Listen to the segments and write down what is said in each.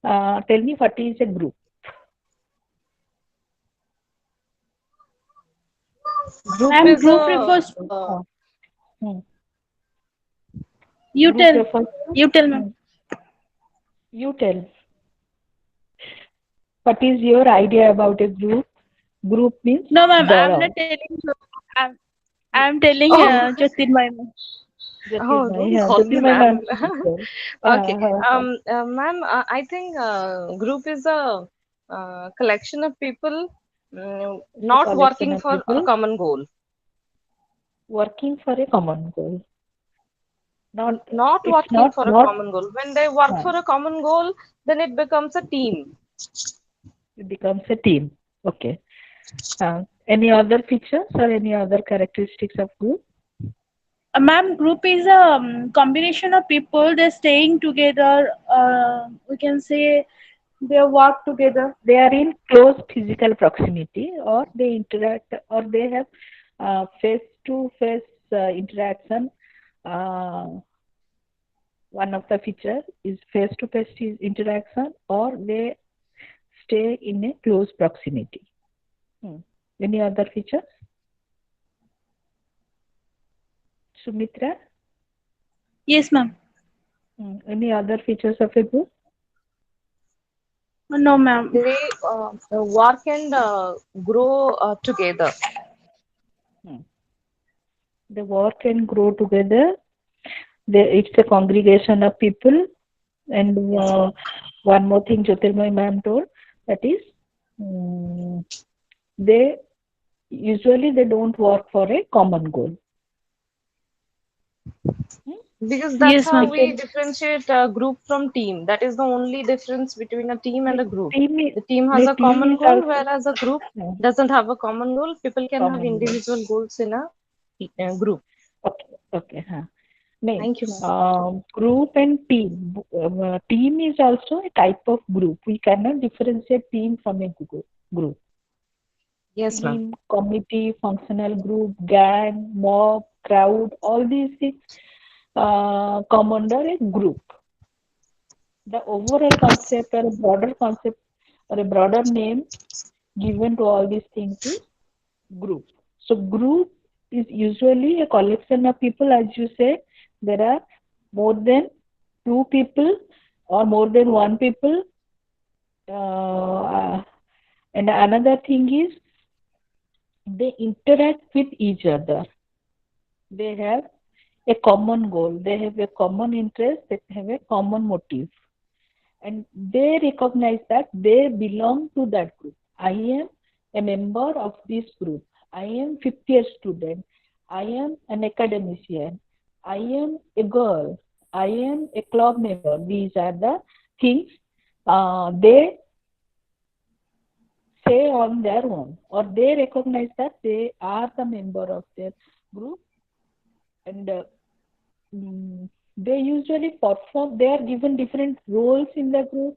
Tell me what is a group? Group Ma'am, is group a refers. Uh, hmm. You Group tell. refers to, You tell, ma'am. hmm. You tell. What is your idea about a group? Group means No, ma'am. I'm Dara. not telling you. I'm telling oh Jyotirmay, ma'am. oh, Jyotirmay, don't yeah, call me Jyotirmay ma'am. ma'am. Sir. Okay. Uh, Ma'am, I think group is a collection of people it's a not collection working of for a people common goal. working for a common goal. Not, Not it's working for a not, common goal. When they work uh, for a common goal, then it becomes a team. it becomes a team. Okay. Any other features or any other characteristics of group? Ma'am, group is a combination of people. They're staying together. We can say they work together. They are in close physical proximity, or they interact, or they have face-to-face interaction. Uh, One of the feature is face-to-face interaction, or they stay in a close proximity. Hmm. Any other features? Sumitra? Yes, ma'am. Any other features of a group? No, ma'am. They work and grow together. Hmm. They work and grow together. It's a congregation of people. And Yes, ma'am. one more thing Jyotirmoy ma'am told, that is, mm, they usually they don't work for a common goal. Hmm? Because that's Yes, how ma'am. It's a we differentiate a group from team. That is the only difference between a team and a group. team. The team has The a team common is goal, also whereas a group uh, doesn't have a common goal. People can have common goal. individual goals in a group. Okay, okay. No, Thank you, ma'am. group and team. Team is also a type of group. We cannot differentiate team from a group. Yes, ma'am. Team, committee, functional group, gang, mob, crowd, all these things come under a group. The overall concept or a broader concept or a broader name given to all these things is group. So group is usually a collection of people, as you say, there are more than two people or more than one people. Uh, and another thing is they interact with each other. They have a common goal. They have a common interest. They have a common motive. And they recognize that they belong to that group. I am a member of this group. I am fifth year student. I am an academician. I am a girl. I am a club member. These are the things they say on their own, or they recognize that they are the member of their group, and mm, they usually perform. They are given different roles in the group.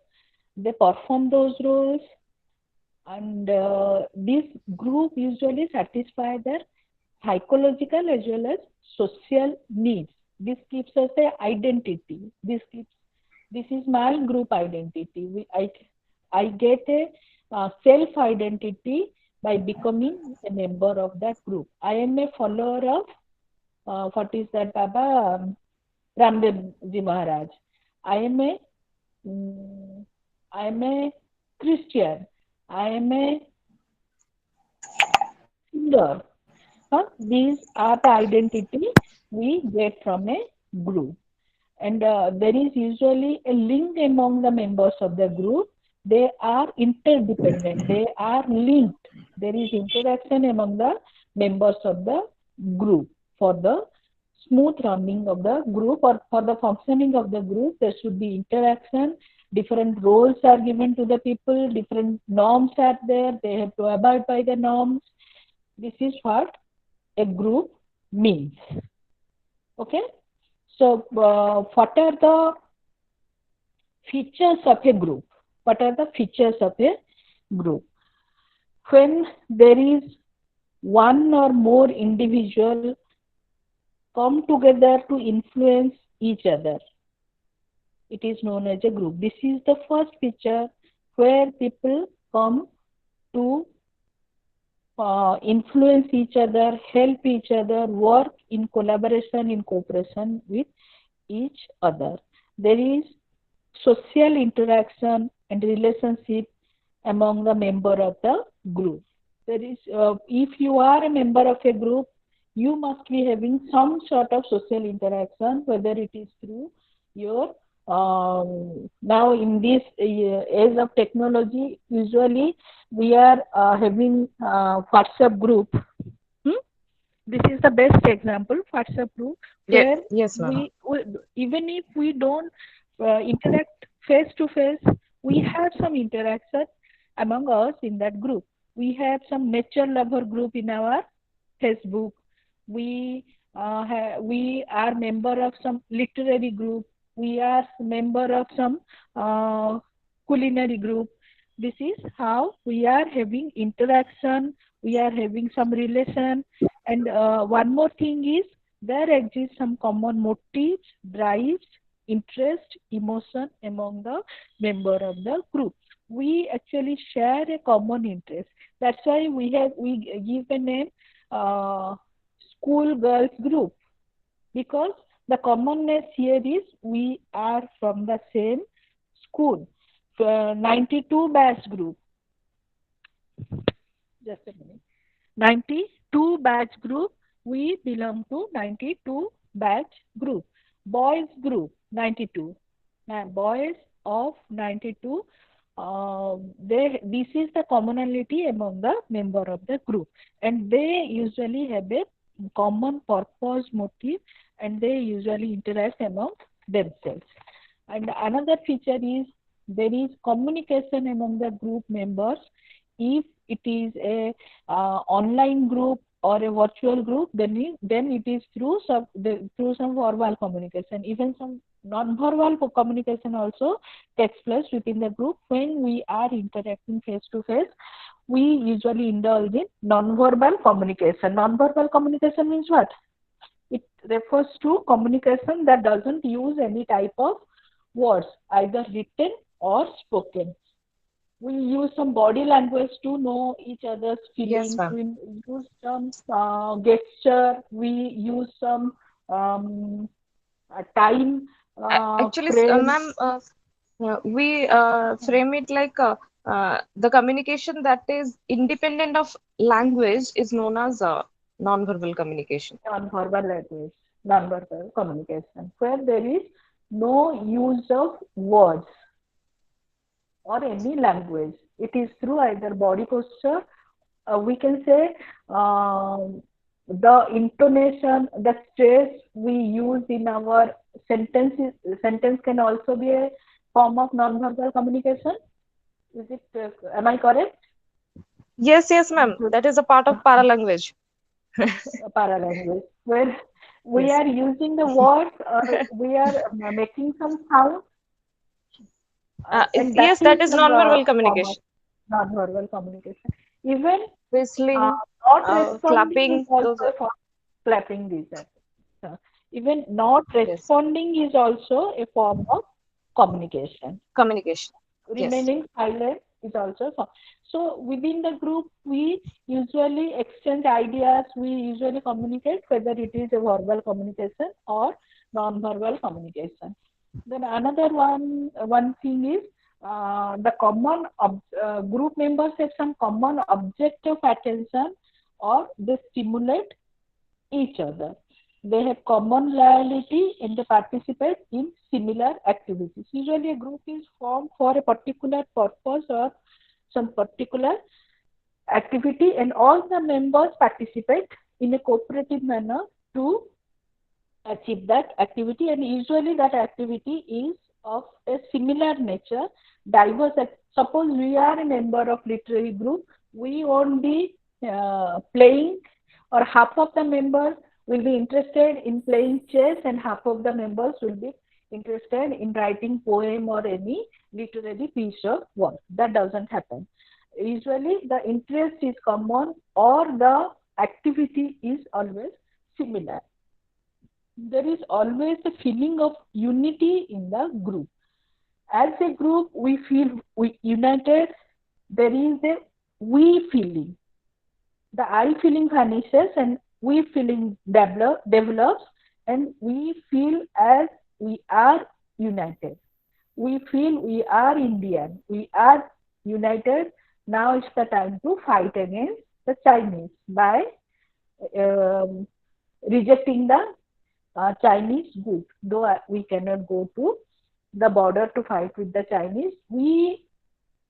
They perform those roles, and this group usually satisfy their psychological as well as social needs. This gives us a identity. This is my group identity. I get a self identity by becoming a member of that group. I am a follower of what is that, Baba? Ramdev Ji Maharaj. I am a mm, I am a Christian. I am a singer. These are the identity we get from a group. And there is usually a link among the members of the group. They are interdependent. They are linked. There is interaction among the members of the group for the smooth running of the group, or for the functioning of the group. There should be interaction. Different roles are given to the people. Different norms are there. They have to abide by the norms. This is what a group means. Okay. So, what are the features of a group? What are the features of a group? When there is one or more individual come together to influence each other, it is known as a group. This is the first feature where people come to influence each other, help each other, work in collaboration, in cooperation with each other. There is social interaction and relationship among the member of the group. There is, if you are a member of a group, you must be having some sort of social interaction, whether it is through your now in this age of technology, usually we are having WhatsApp group. Hmm? This is the best example, WhatsApp group, Yeah, where yes, ma'am. even if we don't interact face to face, we have some interaction among us in that group. We have some nature lover group in our Facebook. We are member of some literary group. We are member of some uh, culinary group. This is how we are having interaction. We are having some relation. And one more thing is there exists some common motives, drives, interest, emotion among the member of the group. We actually share a common interest. That's why we give a name uh, school girls group, because the commonness here is we are from the same school. 92 batch group. Just a minute. 92 batch group. We belong to 92 batch group. Boys group 92. Now, boys of 92. This is the commonality among the member of the group, and they usually have a common purpose, motive, and they usually interact among themselves. And another feature is there is communication among the group members. If it is a online group or a virtual group, then it is through some verbal communication. Even some non-verbal communication also takes place within the group. When we are interacting face to face, we usually indulge in non-verbal communication. Non-verbal communication means what? It refers to communication that doesn't use any type of words, either written or spoken. We use some body language to know each other's Yes, feelings. ma'am. We use some gesture. We use some um, time Actually, frame. ma'am, we frame it like the communication that is independent of language is known as non-verbal communication. Non-verbal language, non-verbal communication, where there is no use of words or any language. It is through either body posture, we can say the intonation, the stress we use in our sentences. Sentence can also be a form of non-verbal communication. Is it? Am I correct? Yes, yes, ma'am. That is a part of paralanguage. Paralanguage, where we Yes. are using the words or we are making some sound, and that Yes, that is is the non-verbal form of communication. non-verbal communication. Even uh, Whistling, not responding is clapping, also those are, a form of clapping these are. Even not yes, responding is also a form of communication. communication. Yes. Remaining silent is also a form. So within the group, we usually exchange ideas. We usually communicate, whether it is a verbal communication or non-verbal communication. Then another one thing is the group members have some common object of attention, or they stimulate each other. They have common loyalty and they participate in similar activities. Usually, a group is formed for a particular purpose or some particular activity, and all the members participate in a cooperative manner to achieve that activity. And usually, that activity is of a similar nature, diverse. Suppose we are a member of literary group, we won't be playing, or half of the members will be interested in playing chess, and half of the members will be interested in writing poem or any literary piece of work. That doesn't happen. Usually, the interest is common or the activity is always similar. There is always a feeling of unity in the group. As a group, we feel we united. There is a we feeling. The I feeling vanishes and we feeling develops, and we feel as we are united. We feel we are Indian. We are united. Now it's the time to fight against the Chinese by um, rejecting the Chinese goods. Though we cannot go to the border to fight with the Chinese, we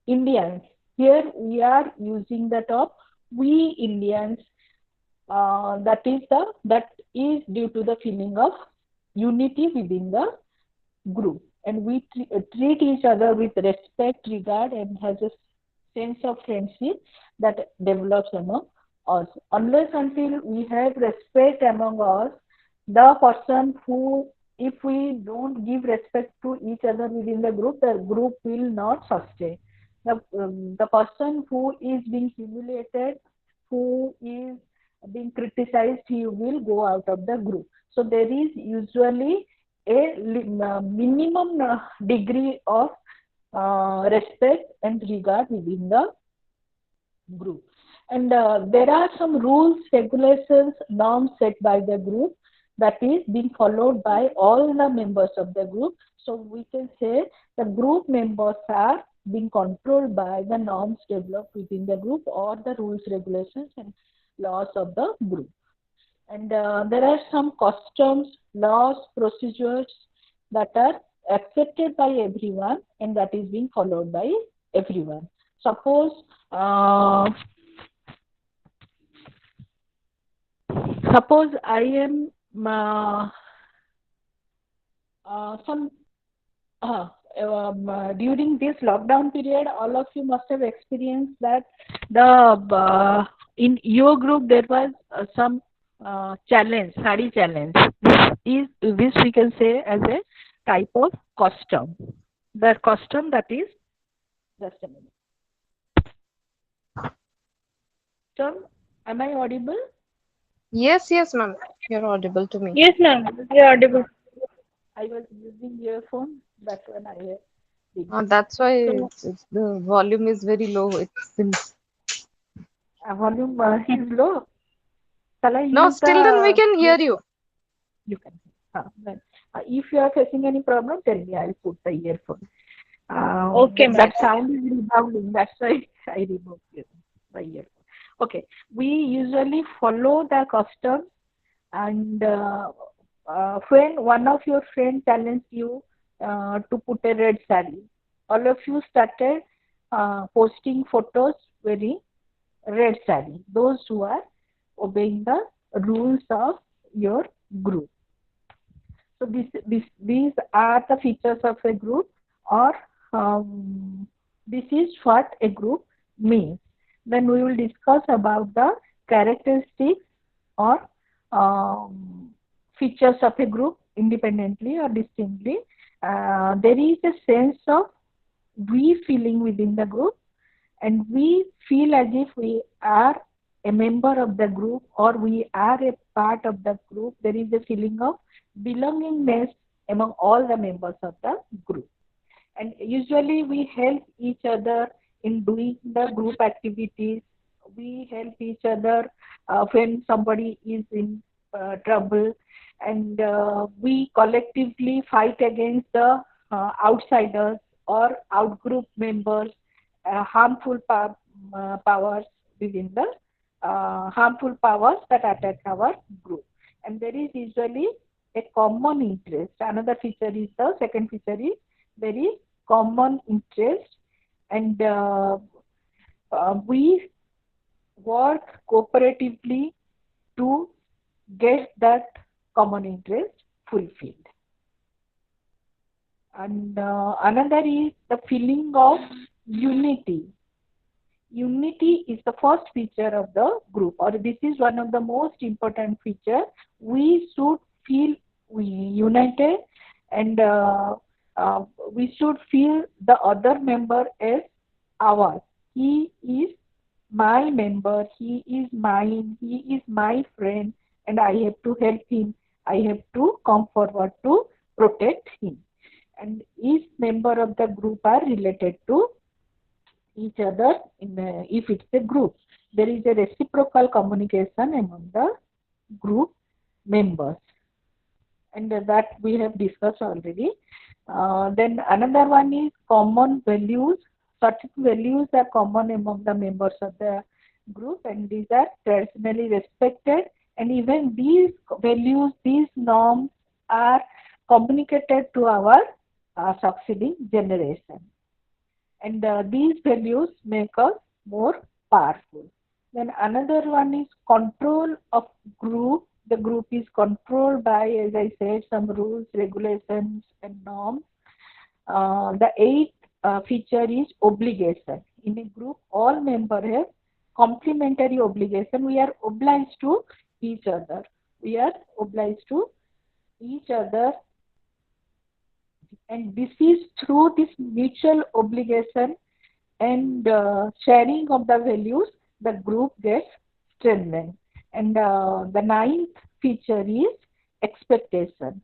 Indians here we are using the top. We Indians that is due to the feeling of unity within the group, and we treat each other with respect, regard, and has a sense of friendship that develops among us. Unless until we have respect among us, the person who, if we don't give respect to each other within the group will not sustain. The person who is being humiliated, who is being criticized, he will go out of the group. So there is usually a minimum degree of respect and regard within the group. And there are some rules, regulations, norms set by the group that is being followed by all the members of the group. So we can say the group members are being controlled by the norms developed within the group or the rules, regulations, and laws of the group. And there are some customs, laws, procedures that are accepted by everyone and that is being followed by everyone. Suppose uh, suppose I am some during this lockdown period, all of you must have experienced that the in your group there was some challenge, sari challenge. This we can say as a type of custom. The custom that is just a minute. Custom, am I audible? Yes, yes, ma'am. You're audible to me. Yes, ma'am. You're audible. I was using earphone. That's when I did. That's why So the volume is very low, it seems. volume is low. Shall I No, use still then we the can hear you. you can. Then, if you are facing any problem, tell me. I'll put the earphone. Okay, ma'am. That sound is rebounding. That's why I removed the earphone. Okay. We usually follow the custom, and when one of your friends challenged you to put a red sari, all of you started posting photos wearing red sari. Those who are obeying the rules of your group. So these are the features of a group, or this is what a group means. Then we will discuss about the characteristics or features of a group independently or distinctly. There is a sense of we feeling within the group, and we feel as if we are a member of the group or we are a part of the group. There is a feeling of belongingness among all the members of the group. And usually we help each other in doing the group activities. We help each other when somebody is in trouble, and we collectively fight against the outsiders or outgroup members, harmful powers within the harmful powers that attack our group. And there is usually a common interest. Another feature is the second feature is there is common interest, and we work cooperatively to get that common interest fulfilled. And another is the feeling of unity. Unity is the first feature of the group, or this is one of the most important feature. We should feel we united, and we should feel the other member as ours. He is my member, he is mine, he is my friend, and I have to help him. I have to come forward to protect him. and each member of the group are related to each other if it's a group. There is a reciprocal communication among the group members, and that we have discussed already. Then another one is common values. Certain values are common among the members of the group, and these are traditionally respected. And even these values, these norms are communicated to our succeeding generation, and these values make us more powerful. Then another one is control of group. The group is controlled by, as I said, some rules, regulations, and norms. The eighth feature is obligation. In a group, all members have complementary obligation. We are obliged to each other. We are obliged to each other, and this is through this mutual obligation and sharing of the values, the group gets strengthened. And the ninth feature is expectation.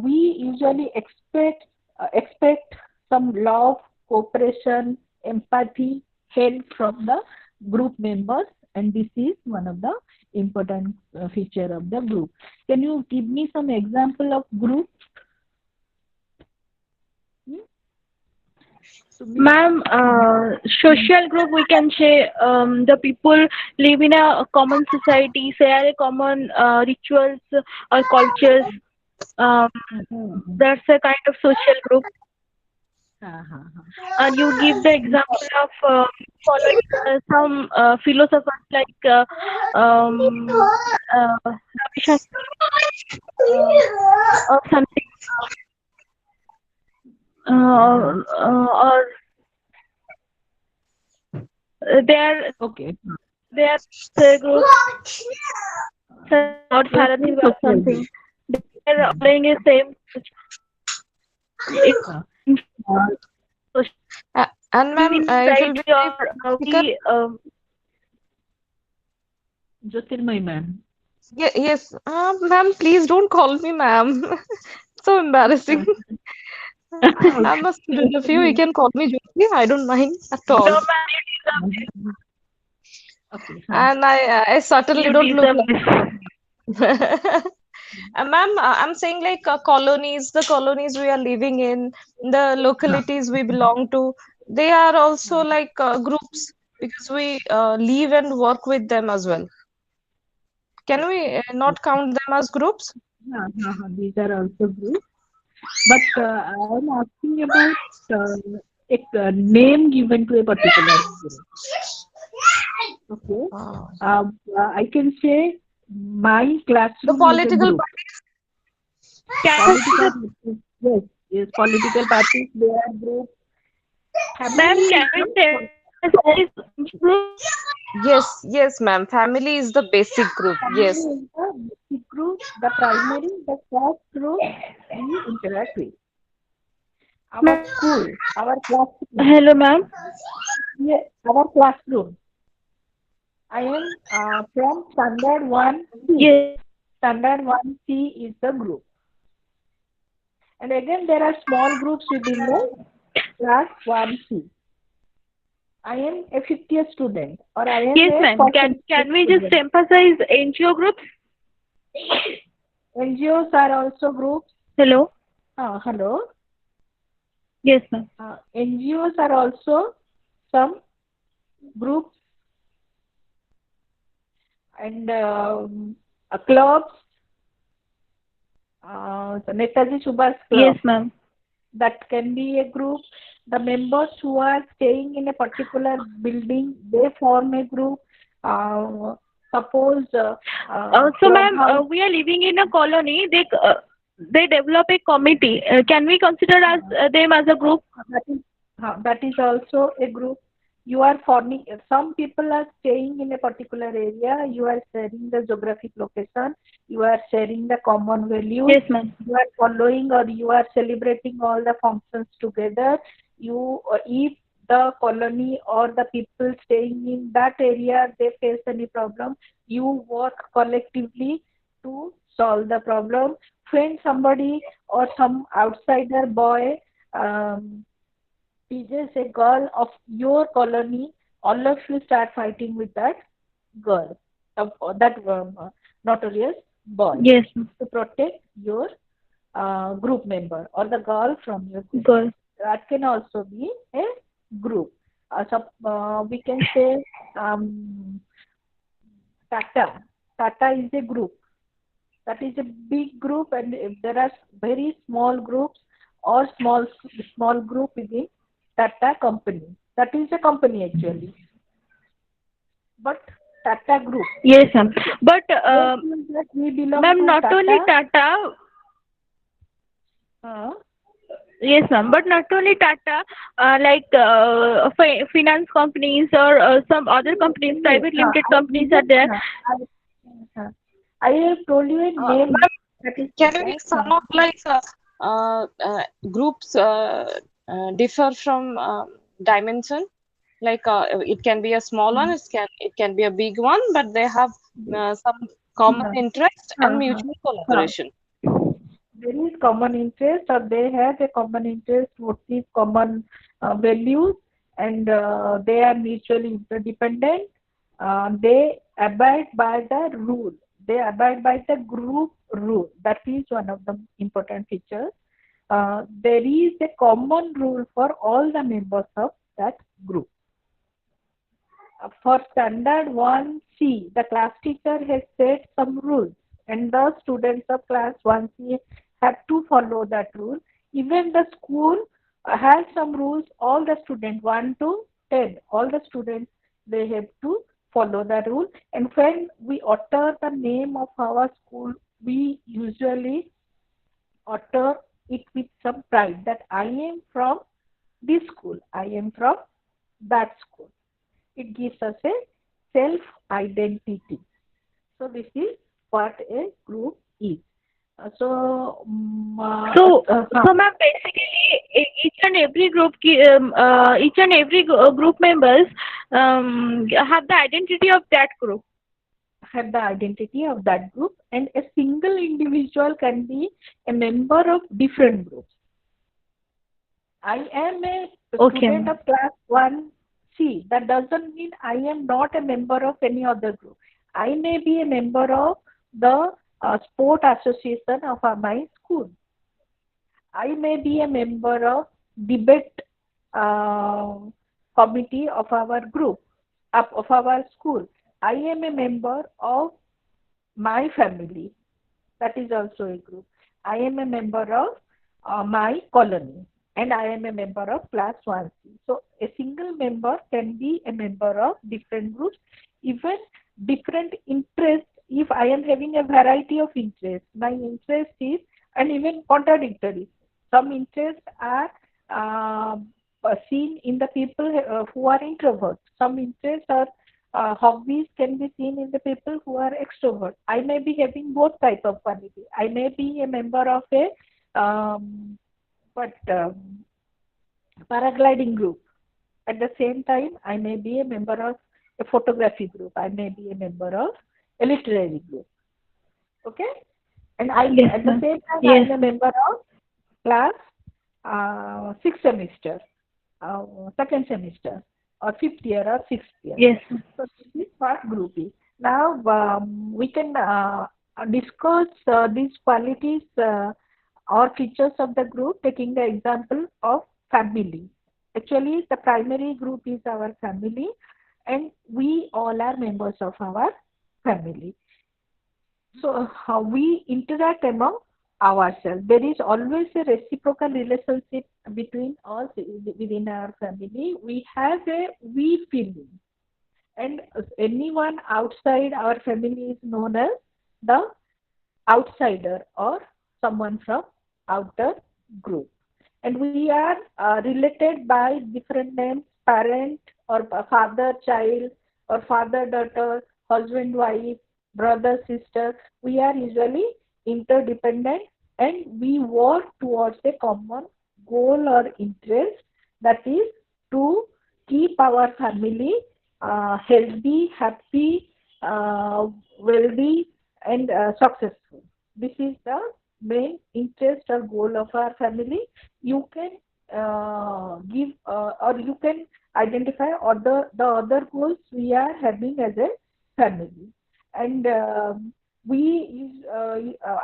We usually expect some love, cooperation, empathy, help from the group members, and this is one of the important feature of the group. Can you give me some example of group? Hmm? Ma'am, social group we can say the people live in a common society, share a common rituals or cultures. Um, Mhm. that's a kind of social group. Uh-huh. And you give the example of following some philosophers like um, Ravi Shankar or something, or Okay. they are a group such as Lord It's a Parathiv or social something. group. They are Mhm. playing a same. It's Uh, in uh, social And ma'am, it will society be very or practical. we Jyotirmay ma'am. Yes, ma'am, please don't call me ma'am. So embarrassing. Uh, I'm okay. a student of you. You can call me Jyoti. I don't mind at all. no man, Okay. And I certainly you don't look deserve like this. that. Ma'am, I'm saying like colonies, the colonies we are living in, the localities we belong to, they are also like groups because we live and work with them as well. Can we not count them as groups? These are also group. But I'm asking about a name given to a particular group. Okay. Uh, I can say my the classroom is a political group. parties. Can Political parties, yes, yes, political parties, they are group. ma'am, Family is can we group. emphasize group? Yes, yes, ma'am. Family is the basic group. Family Yes. is the basic group, the primary, the first group we interact with. Our Ma'am, school, our classroom, hello, ma'am. yes, our classroom. I am from standard 1C. Yes, Standard 1C is the group. And again, there are small groups within the class 1C. I am a 50th student, or I am yes, a ma'am. Can 40th we just student. emphasize NGO groups? NGOs are also groups. Hello. Hello. Yes, ma'am. NGOs are also some groups, and clubs, the Netaji Subhash Yes, Club, ma'am. that can be a group. The members who are staying in a particular building, they form a group. Uh, suppose So, ma'am, clubhouse. we are living in a colony. They develop a committee. Can we consider as them as a group? That is also a group. You are forming, some people are staying in a particular area, you are sharing the geographic location, you are sharing the common values, Yes, ma'am. you are following or you are celebrating all the functions together. If the colony or the people staying in that area, they face any problem, you work collectively to solve the problem. friend somebody or some outsider boy teaches a girl of your colony, all of you start fighting with that girl, that notorious boy, Yes, ma'am. to protect your group member or the girl from your group. Girl. That can also be a group. We can say um, Tata. Tata is a group. That is a big group, and if there are very small groups or small group within Tata company. That is a company actually, but Tata group. Yes, ma'am. But This means that we belong ma'am, to not only Tata. Tata. Uh, Yes, ma'am. But not only Tata, like finance companies or some other companies, Yes, private limited I companies are didn't. there. Uh, I have told you a name. Ma'am, That is can you Tata. make some of like groups differ from dimension? Like it can be a small one, it can be a big one, but they have some common Uh, interest and uh, mutual uh, collaboration. there is common interest, or they have a common interest, motive, common values, and they are mutually interdependent. They abide by the rule. They abide by the group rule. That is one of the important features. There is a common rule for all the members of that group. For standard 1C, the class teacher has set some rules, and the students of class 1C have to follow that rule. Even the school has some rules, all the students 1 to 10, all the students, they have to follow the rule. And when we utter the name of our school, we usually utter it with some pride that I am from this school, I am from that school. It gives us a self identity. So this is what a group is. So, So, so ma'am, basically, each and every group, each and every group members have the identity of that group. have the identity of that group, and a single individual can be a member of different groups. I am a Okay, student ma'am. of class 1C. That doesn't mean I am not a member of any other group. I may be a member of the sport association of my school. I may be a member of debate uh, committee of our group, of our school. I am a member of my family. That is also a group. I am a member of my colony, and I am a member of class 1C. So a single member can be a member of different groups, even different interests. If I am having a variety of interests, my interest is, and even contradictory. Some interests are seen in the people who are introverts. Some interests are hobbies can be seen in the people who are extrovert. I may be having both type of quality. I may be a member of a but paragliding group. At the same time, I may be a member of a photography group. I may be a member of a literary group. Okay, and Yes, at the ma'am. same time I Yes. am a member of class sixth semester, second semester, or fifth year or sixth year. Yes, ma'am. So this is what group is. Now we can discuss these qualities or features of the group, taking the example of family. Actually, the primary group is our family, and we all are members of our family. So how we interact among ourselves. There is always a reciprocal relationship between us within our family. We have a we feeling, and anyone outside our family is known as the outsider or someone from outer group. And we are related by different names, parent or father child, or father daughter, husband wife, brother sister. We are usually interdependent, and we work towards a common goal or interest, that is to keep our family healthy, happy, wealthy, and successful. This is the main interest or goal of our family, you can give or you can identify the other goals we are having as a family. And we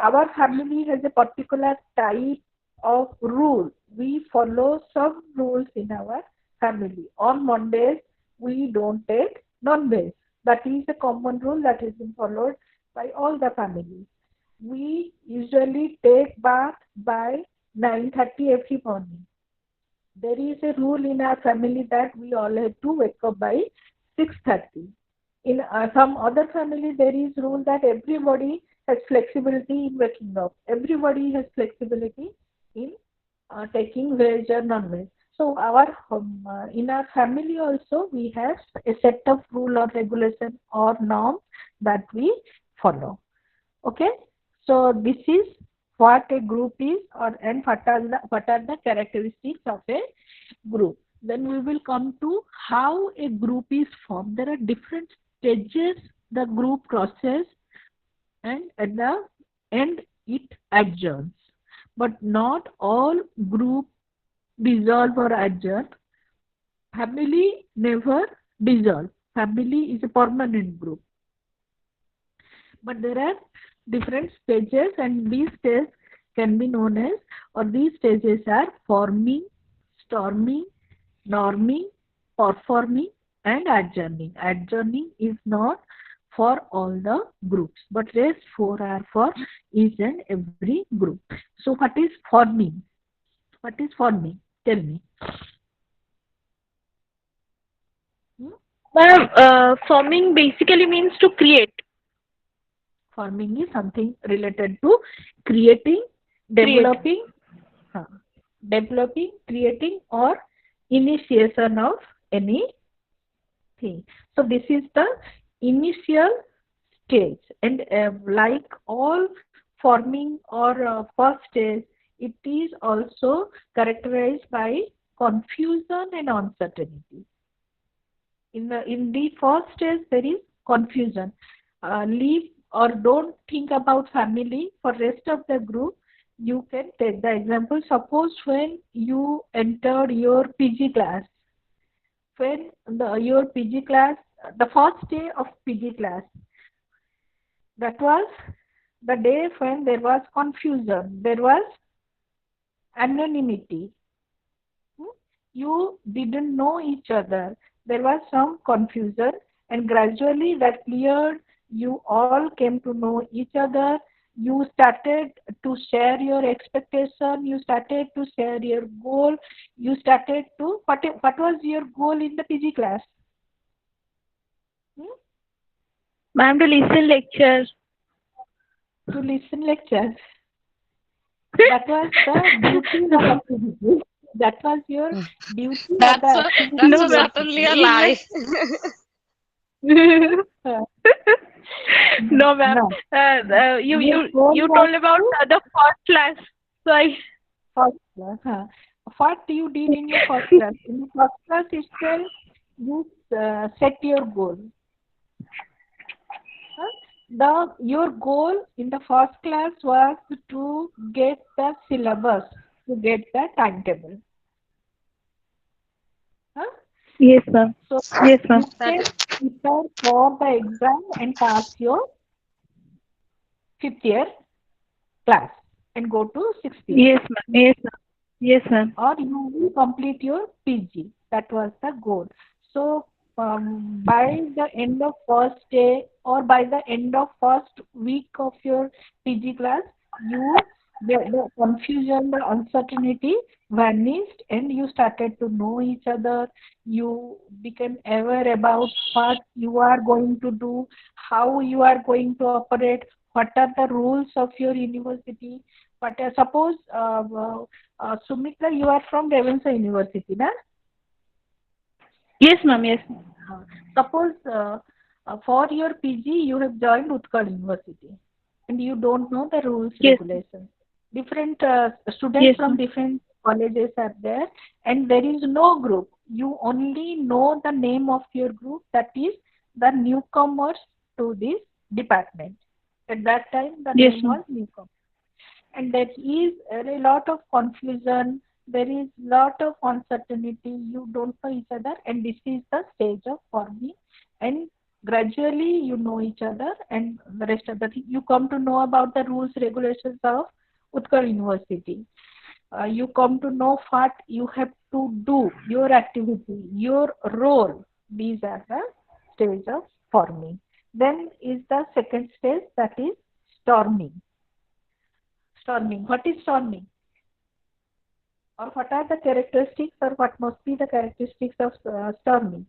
our family has a particular type of rule. We follow some rules in our family. On Mondays, we don't take non-veg. That is a common rule that has been followed by all the families. We usually take bath by 9:30 every morning. There is a rule in our family that we all have to wake up by 6:30. In some other family, there is rule that everybody has flexibility in waking up. Everybody has flexibility in taking veg or non-veg. So in our family also we have a set of rule or regulation or norms that we follow. Okay, so this is what a group is, or and what are the characteristics of a group. Then we will come to how a group is formed. There are different stages the group crosses, and at the end it adjourns. But not all group dissolve or adjourn. Family never dissolve. Family is a permanent group. But there are different stages, and these stages can be known as, or these stages are forming, storming, norming, performing, and adjourning. Adjourning is not for all the groups, but rest four are for each and every group. So what is forming? What is forming? Tell me. Hmm? Ma'am, forming basically means to create. Forming is something related to creating, Create. developing, huh, developing, creating, or initiation of anything. So this is the initial stage, and like all forming or first stage, it is also characterized by confusion and uncertainty. In the first stage there is confusion. Leave or don't think about family for rest of the group. You can take the example. Suppose when you entered your PG class, when your PG class, the first day of PG class, that was the day when there was confusion, there was anonymity. Hmm? You didn't know each other. There was some confusion, and gradually that cleared. You all came to know each other. You started to share your expectation. You started to share your goal. You started to what was your goal in the PG class? Hmm? Ma'am, to listen lecture. To listen lectures. That was the duty or activity. That was your duty or the activity No, That's a ma'am. you certainly a In lie. my uh, no, ma'am. no. You Your you goal you was told about to the first class. So I first class. Huh? What you did in your first class? In the first class itself, you set your goal. Huh? Your goal in the first class was to get the syllabus, to get the timetable. Huh? yes, ma'am. So Yes, ma'am. you can prepare for the exam and pass your fifth year class and go to sixth year. Yes, ma'am. Yes, ma'am. Yes, ma'am. Or you will complete your PG. That was the goal. So by the end of first day or by the end of first week of your PG class, the confusion, the uncertainty vanished, and you started to know each other. You became aware about what you are going to do, how you are going to operate, what are the rules of your university. But suppose Sumitra, you are from Ravenshaw University, na? Yes, ma'am. Yes, ma'am. Suppose for your PG you have joined Utkal University and you don't know the rules, Yes, regulations. Different students yes, from ma'am. different colleges are there, and there is no group. You only know the name of your group, that is the newcomers to this department. At that time, the Yes, name ma'am. was newcomer. and there is a lot of confusion, there is lot of uncertainty, you don't know each other, and this is the stage of forming, and gradually you know each other, and the rest of the thing you come to know about the rules regulations of Utkal University. You come to know what you have to do, your activity, your role. These are the stage of forming. Then is the second stage, that is storming. Storming. What is storming? Or what are the characteristics, or what must be the characteristics of storming?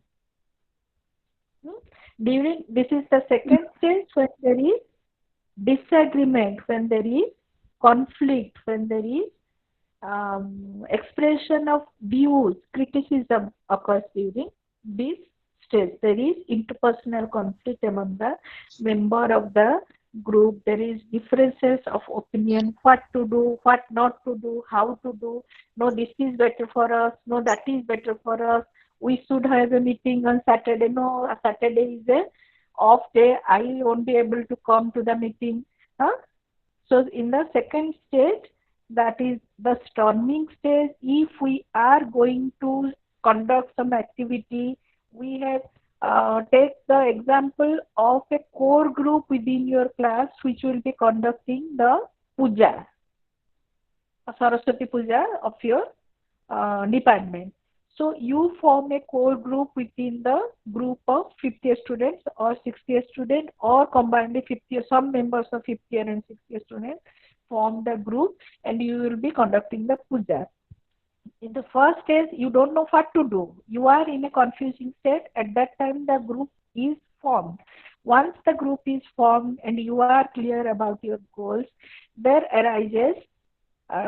Hmm? During this is the second stage when there is disagreement, when there is conflict, when there is expression of views, criticism occurs during this stage. There is interpersonal conflict among the member of the group. There is differences of opinion, what to do, what not to do, how to do. No, this is better for us. No, that is better for us. We should have a meeting on Saturday. No, Saturday is a off day. I won't be able to come to the meeting. Huh? So in the second stage, that is the storming stage, if we are going to conduct some activity, we have take the example of a core group within your class which will be conducting the puja, Saraswati Puja of your department. So you form a core group within the group of 50th year students or 60th year student, or combinedly 50 year, some members of 50th year and 60th year students form the group, and you will be conducting the puja. In the first stage, you don't know what to do. You are in a confusing state. At that time, the group is formed. Once the group is formed and you are clear about your goals, there arises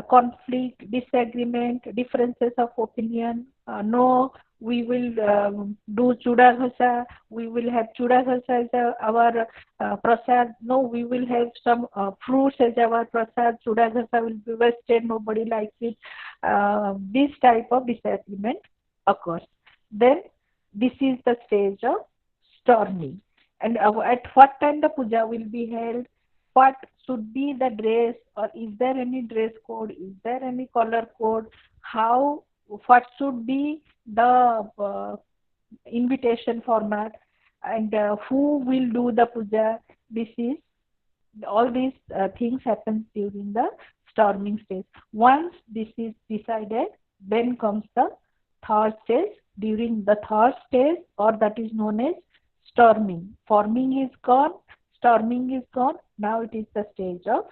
conflict, disagreement, differences of opinion. No, we will do chuda ghasa. We will have chuda ghasa as our prasad. No, we will have some fruits as our prasad. Chuda ghasa will be wasted. Nobody likes it. This type of disagreement occurs. Then this is the stage of storming. And at what time the puja will be held? What should be the dress, or is there any dress code, is there any color code, how, what should be the invitation format, and who will do the puja. This is all these things happen during the storming stage. Once this is decided, then comes the third stage. During the third stage, or that is known as storming, forming is gone, storming is gone. Now it is the stage of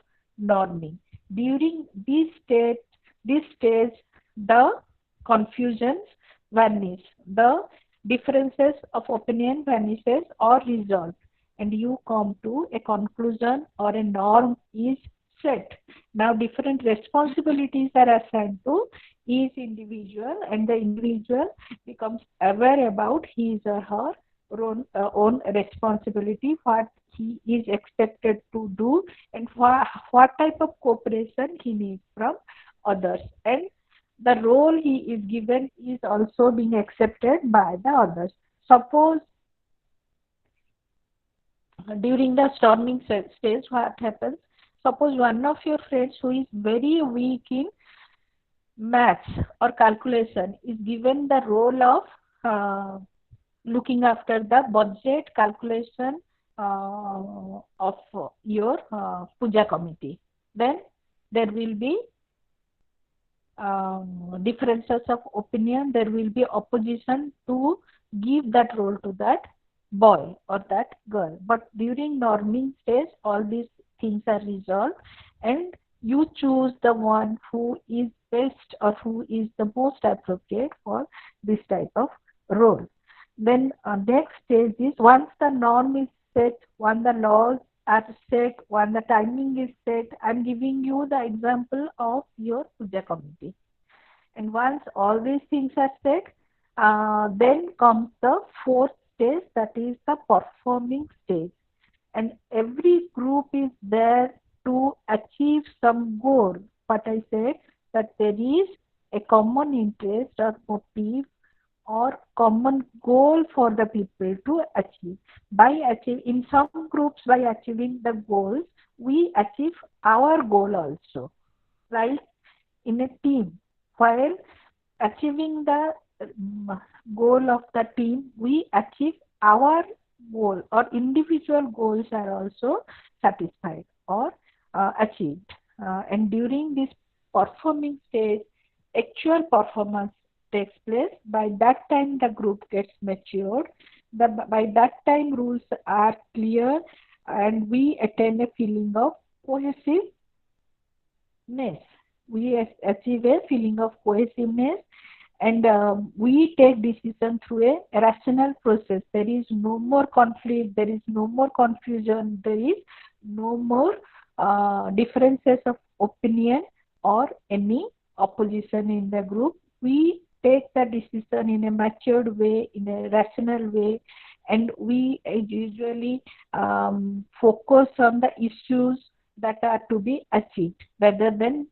norming. During this stage, the confusions vanish, the differences of opinion vanishes or resolve, and you come to a conclusion, or a norm is set. Now different responsibilities are assigned to each individual, and the individual becomes aware about his or her own responsibility, what he is expected to do, and what type of cooperation he needs from others, and the role he is given is also being accepted by the others. Suppose during the storming stage, what happens? Suppose one of your friends who is very weak in maths or calculation is given the role of looking after the budget calculation of your puja committee. Then there will be differences of opinion, there will be opposition to give that role to that boy or that girl. But during norming stage, all these things are resolved, and you choose the one who is best, or who is the most appropriate for this type of role. Then next stage is, once the norm is set, when the laws are set, when the timing is set, I'm giving you the example of your puja committee. And once all these things are set, then comes the fourth stage, that is the performing stage. And every group is there to achieve some goal. But I said that there is a common interest or motive or common goal for the people to achieve. In some groups, by achieving the goals, we achieve our goal also, right? In a team, while achieving the goal of the team, we achieve our goal, or individual goals are also satisfied or achieved. And during this performing stage, actual performance takes place. By that time, the group gets matured. By that time, rules are clear, and we attain a feeling of cohesiveness. We achieve a feeling of cohesiveness, and we take decision through a rational process. There is no more conflict, there is no more confusion, there is no more differences of opinion or any opposition in the group. We take the decision in a matured way, in a rational way, and we usually focus on the issues that are to be achieved rather than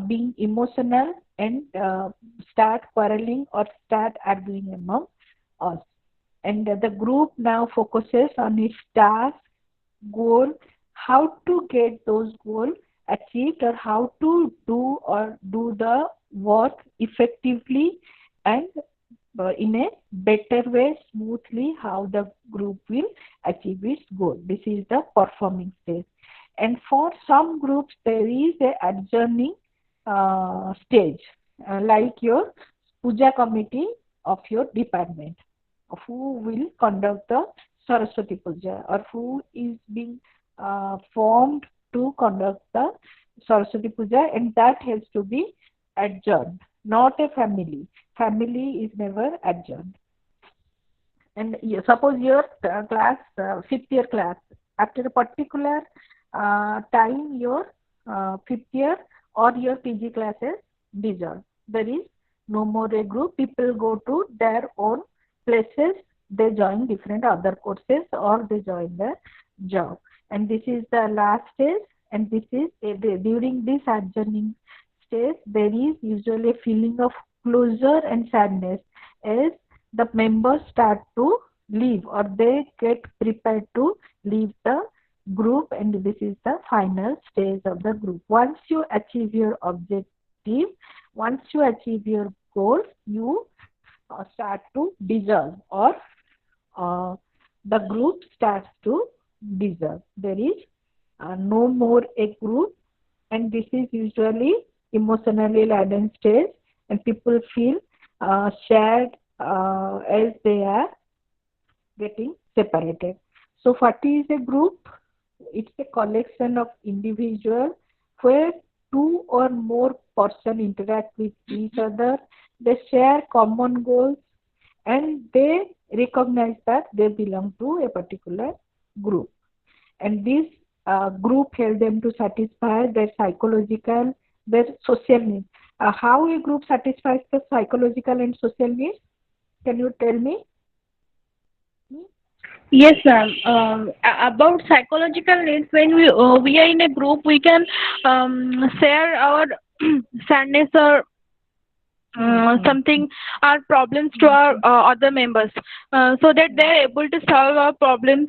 being emotional and start quarreling or start arguing among us. And the group now focuses on its task, goal, how to get those goals achieved, or how to do the work effectively and in a better way, smoothly, how the group will achieve its goal. This is the performing stage. And for some groups, there is a adjourning stage, like your puja committee of your department, of who will conduct the Saraswati Puja, or who is being formed to conduct the Saraswati Puja, and that has to be adjourned, not a family. Family is never adjourned. And suppose your class, fifth year class, after a particular time, your fifth year or your PG classes dissolve. There is no more a group. People go to their own places. They join different other courses, or they join the job. And this is the last stage. And this is during this adjourning stage, there is usually a feeling of closure and sadness as the members start to leave, or they get prepared to leave the group, and this is the final stage of the group. Once you achieve your objective, once you achieve your goals, you start to dissolve, or uh, the group starts to dissolve. There is no more a group, and this is usually emotionally laden stage, and people feel sad as they are getting separated. So what is a group? It's a collection of individuals where two or more persons interact with each other. They share common goals, and they recognize that they belong to a particular group. And this group help them to satisfy their psychological, their social needs. How a group satisfies the psychological and social needs? Can you tell me? Yes, ma'am. About psychological needs, when we are in a group, we can share our sadness or something, our problems to our other members, so that they are able to solve our problems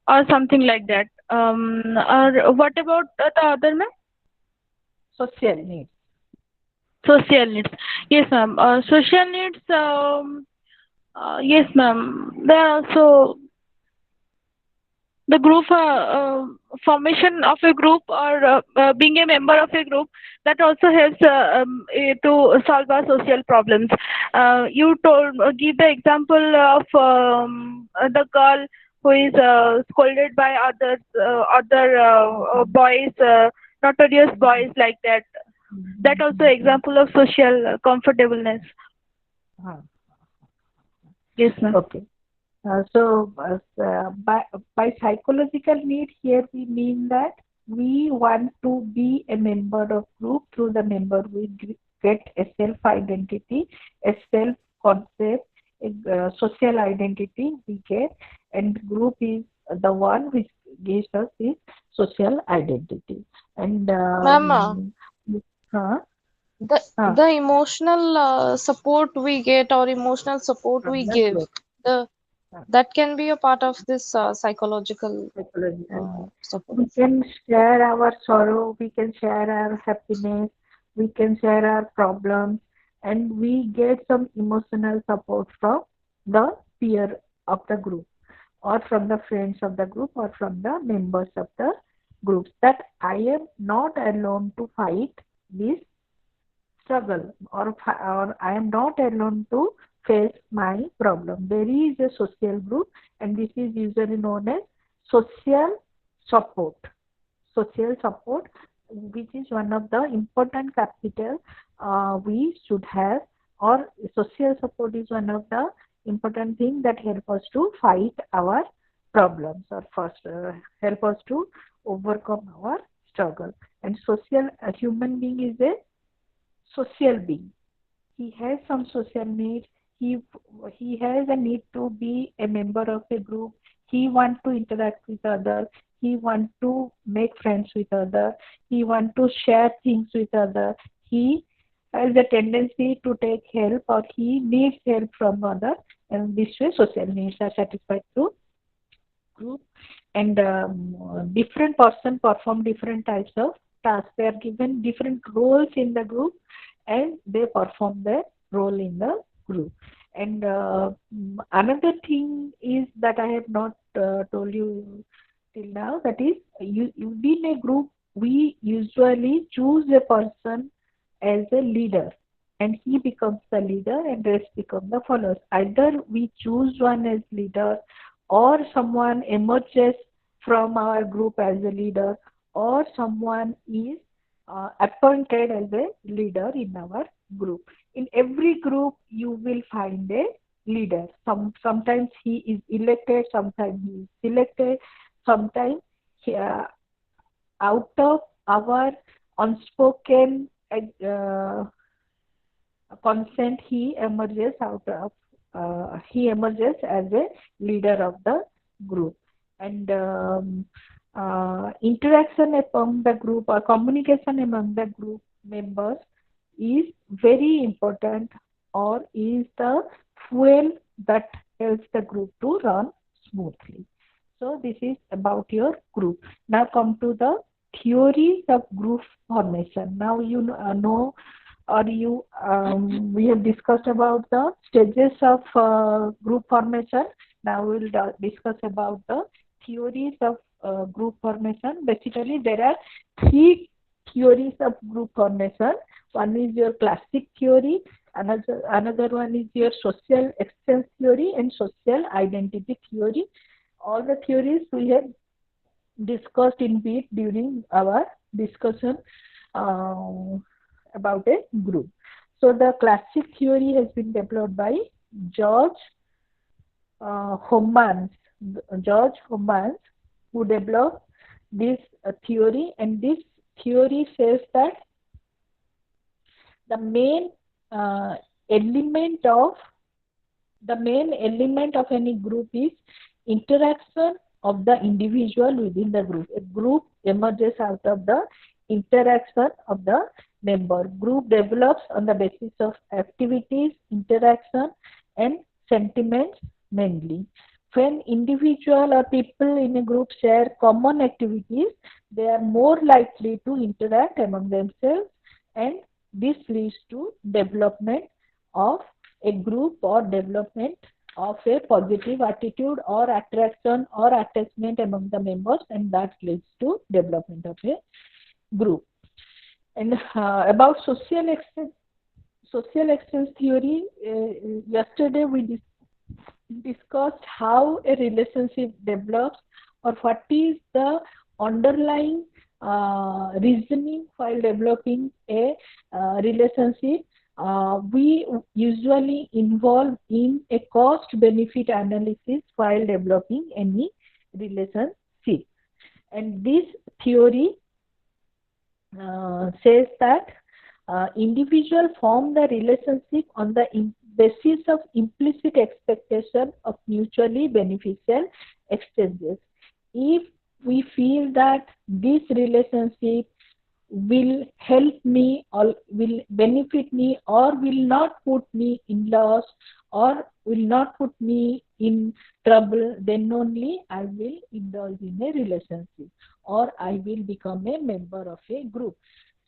or something like that. Or what about the other, ma'am? Social needs. Social needs. Yes, ma'am. Social needs. Yes, ma'am. They are also the group formation of a group, or being a member of a group, that also helps to solve our social problems. You told give the example of the girl who is scolded by other boys, notorious boys like that. That also example of social comfortableness. Uh, Yes, ma'am. Okay. By psychological need here we mean that we want to be a member of group. Through the member we get a self identity, a self concept, a social identity we get, and group is the one which gives us this social identity. And Ma'am, huh, huh, the emotional support we get, or emotional support we that's give, good. the That can be a part of this psychological psychological. support. We can share our sorrow, we can share our happiness, we can share our problems, and we get some emotional support from the peer of the group, or from the friends of the group, or from the members of the groups. That I am not alone to fight this struggle, or I am not alone to face my problem. There is a social group, and this is usually known as social support. Social support, which is one of the important capital we should have, or social support is one of the important thing that help us to fight our problems, or first help us to overcome our struggle. And social, a human being is a social being. He has some social needs. He has a need to be a member of a group. He want to interact with others. He want to make friends with others. He want to share things with others. He has a tendency to take help, or he needs help from others, and this way social needs are satisfied through group. And different person perform different types of tasks. They are given different roles in the group, and they perform their role in the group. And another thing is that I have not told you till now, that is, you in a group we usually choose a person as a leader, and he becomes the leader and rest become the followers. Either we choose one as leader, or someone emerges from our group as a leader, or someone is appointed as a leader in our group. In every group you will find a leader. Sometimes he is elected, sometimes he is selected, sometimes uh, out of our unspoken consent, he emerges as a leader of the group. And interaction among the group, or communication among the group members, is very important, or is the fuel that helps the group to run smoothly. So this is about your group. Now come to the theories of group formation. Now you know, or you we have discussed about the stages of group formation. Now we will discuss about the theories of group formation. Basically, there are three theories of group formation. One is your classic theory, another one is your social exchange theory, and social identity theory. All the theories we have discussed in bit during our discussion uh, about a group. So the classic theory has been developed by George Homans. George Homans, who developed this theory, and this theory says that the main uh, element of the main element of any group is interaction of the individual within the group. A group emerges out of the interaction of the member. Group develops on the basis of activities, interaction, and sentiments mainly. When individual or people in a group share common activities, they are more likely to interact among themselves, and this leads to development of a group, or development of a positive attitude or attraction or attachment among the members, and that leads to development of a group. And about social exchange theory, yesterday we discussed how a relationship develops, or what is the underlying reasoning while developing a relationship. We usually involve in a cost benefit analysis while developing any relationship. And this theory says that individual form the relationship on the basis of implicit expectation of mutually beneficial exchanges. If we feel that this relationship will help me, or will benefit me, or will not put me in loss, or will not put me in trouble, then only I will indulge in a relationship or I will become a member of a group.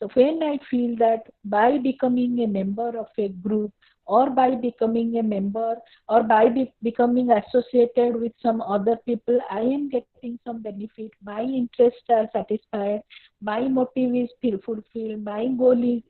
So when I feel that by becoming a member of a group or by becoming a member or by becoming associated with some other people, I am getting some benefit, my interests are satisfied, my motive is fulfilled, my goal is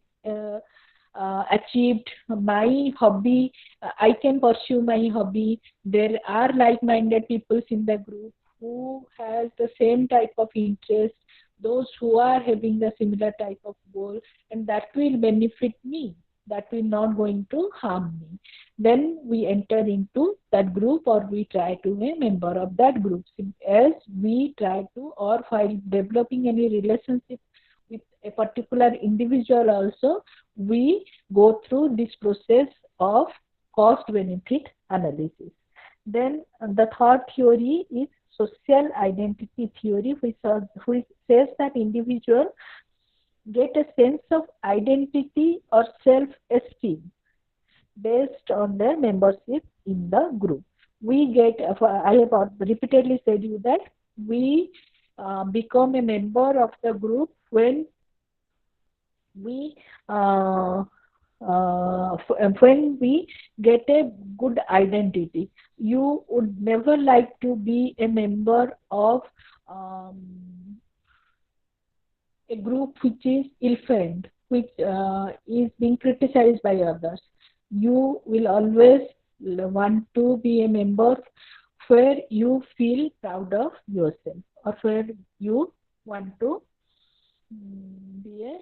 achieved, my hobby, I can pursue my hobby. There are like-minded people in the group who has the same type of interest, those who are having the similar type of goal, and that will benefit me. That will not going to harm me. Then we enter into that group or we try to be a member of that group. As we try to or while developing any relationship with a particular individual also, we go through this process of cost benefit analysis. Then the third theory is social identity theory, which says that individuals get a sense of identity or self-esteem based on their membership in the group. We get, I have repeatedly said you that we become a member of the group we uh, when we get a good identity. You would never like to be a member of um, a group which is ill-fed, which is being criticized by others. You will always want to be a member where you feel proud of yourself or where you want to be a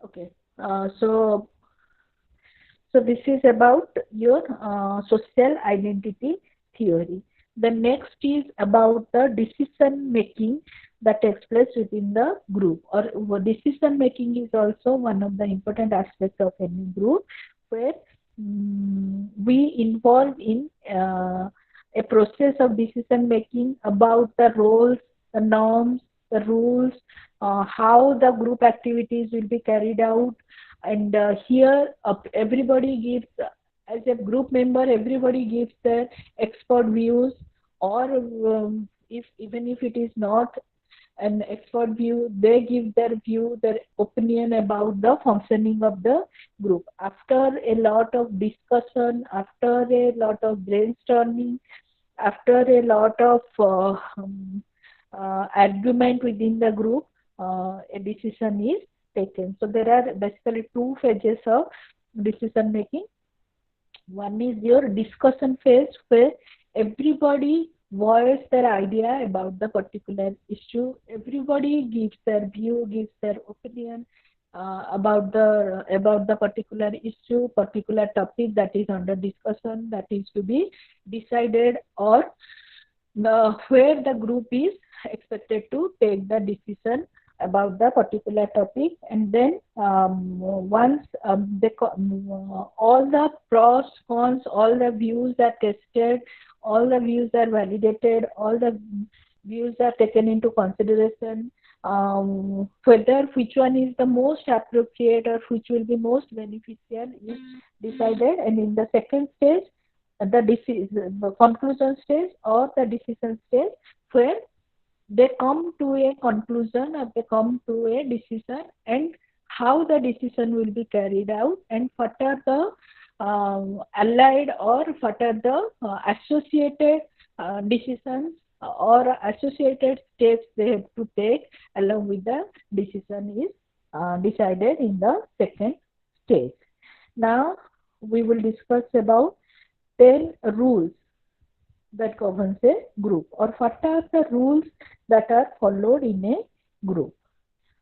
okay. So this is about your social identity theory. The next is about the decision making that takes place within the group. Or decision making is also one of the important aspects of any group, where we involve in a process of decision making about the roles, the norms, the rules, how the group activities will be carried out, and here everybody gives as a group member everybody gives their expert views, or if even if it is not an expert view, they give their view, their opinion about the functioning of the group after a lot of discussion, after a lot of brainstorming, after a lot of argument within the group, a decision is taken. So there are basically two phases of decision making. One is your discussion phase where everybody voice their idea about the particular issue. Everybody gives their view, gives their opinion about the particular issue, particular topic that is under discussion, that is to be decided, or where the group is expected to take the decision about the particular topic. And then once all the pros, cons, all the views are tested, all the views are validated, all the views are taken into consideration, whether which one is the most appropriate or which will be most beneficial is decided. And in the second stage, the conclusion stage or the decision stage, where they come to a conclusion or they come to a decision, and how the decision will be carried out, and what are the allied or what are the associated decisions or associated steps they have to take along with the decision is decided in the second stage. Now we will discuss about 10 rules that governs a group, or what are the rules that are followed in a group.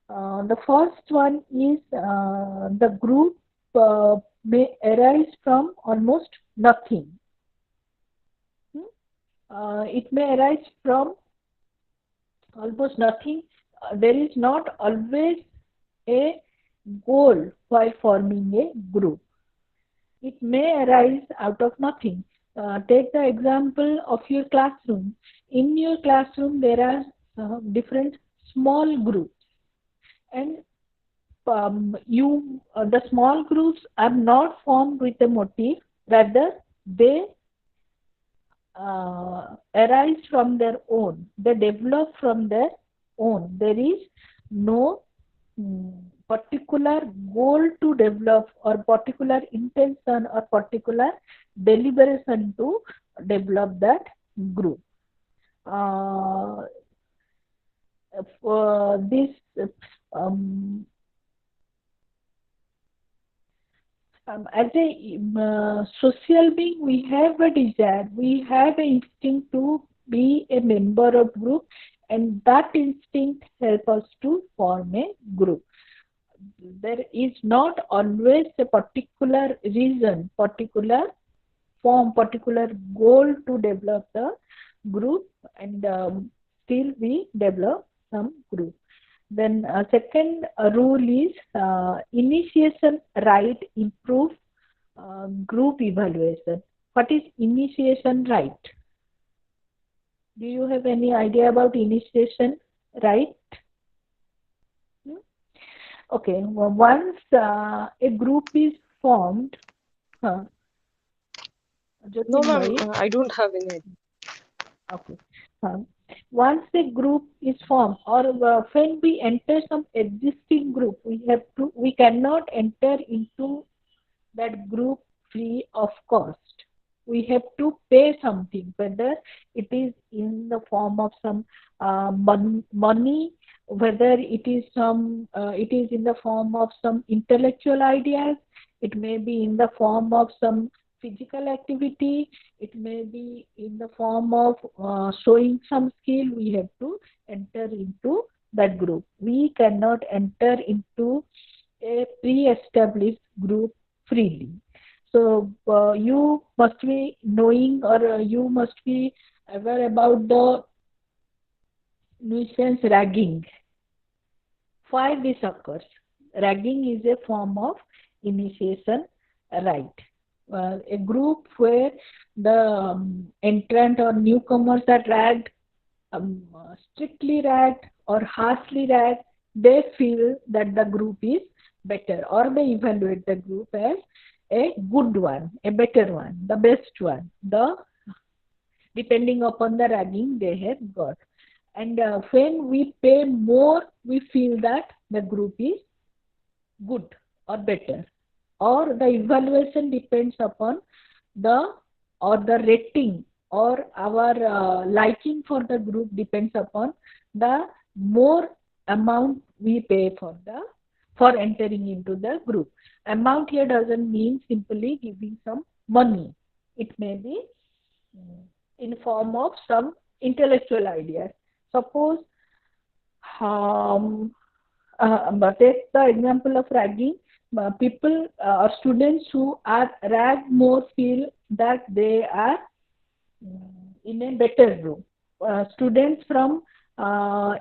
The first one is the group may arise from almost nothing. It may arise from almost nothing. There is not always a goal while forming a group. It may arise out of nothing. Take the example of your classroom. In your classroom, there are different small groups, and the small groups are not formed with a motive, rather they arise from their own. They develop from their own. There is no particular goal to develop or particular intention or particular deliberation to develop that group. Uh, for this um, as a social being, we have a desire, we have an instinct to be a member of group, and that instinct helps us to form a group. There is not always a particular reason, particular form, particular goal to develop the group, and still we develop some group. Then second rule is initiation right improve group evaluation. What is initiation right? Do you have any idea about initiation right? Hmm? Okay, well, once a group is formed, uh, No, ma'am, Jyotirmoy, I don't have any idea. okay. Um, Once a group is formed, or when we enter some existing group, we cannot enter into that group free of cost. We have to pay something, whether it is in the form of some money, whether it is in the form of some intellectual ideas, it may be in the form of some physical activity, it may be in the form of showing some skill. We have to enter into that group. We cannot enter into a pre-established group freely. So you must be knowing, or you must be aware about the nuisance ragging. Why this occurs? Ragging is a form of initiation right. A group where the entrant or newcomers are ragged, strictly ragged or harshly ragged, they feel that the group is better, or they evaluate the group as a good one, a better one, the best one, the depending upon the ragging they have got. And when we pay more, we feel that the group is good or better, or the evaluation depends upon the or the rating, or our liking for the group depends upon the more amount we pay for entering into the group. Amount here doesn't mean simply giving some money. It may be in form of some intellectual ideas. Suppose um, but take the example of ragging. People or students who are ragged more feel that they are in a better room. Students from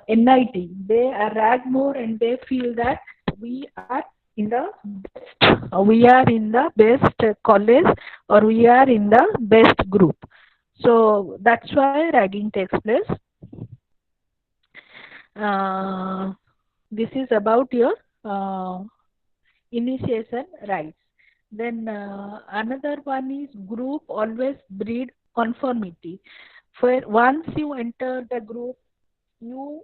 NIT, they are ragged more and they feel that we are in the we are in the best college, or we are in the best group. So that's why ragging takes place. Uh, this is about your uh, initiation rights. Then another one is group always breed conformity. For once you enter the group, you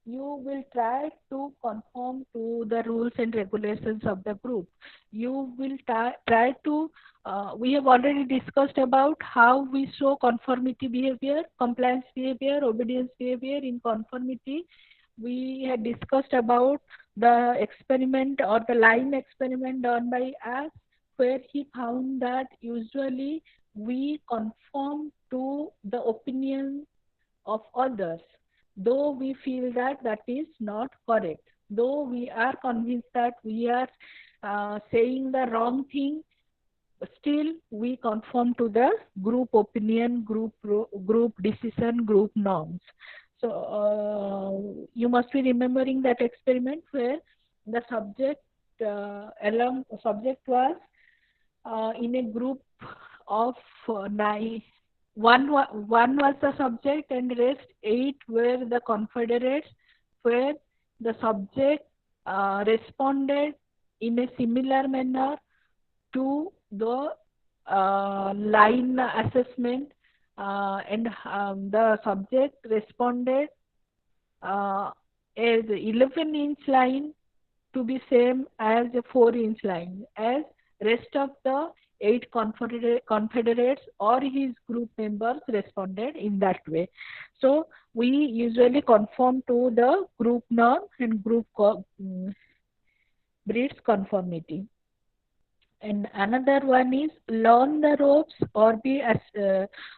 you will try to conform to the rules and regulations of the group. You will try to, we have already discussed about how we show conformity behavior, compliance behavior, obedience behavior in conformity. We had discussed about the experiment or the line experiment done by us, where he found that usually we conform to the opinion of others, though we feel that that is not correct, though we are convinced that we are saying the wrong thing, still we conform to the group opinion, group decision, group norms. So you must be remembering that experiment where the subject was in a group of nine. One was the subject, and rest eight were the confederates, where the subject responded in a similar manner to the line assessment, and the subject responded uh, as 11-inch line to be same as a 4-inch line, as rest of the eight confederates or his group members responded in that way. So we usually conform to the group norm and breeds conformity. And another one is learn the ropes or be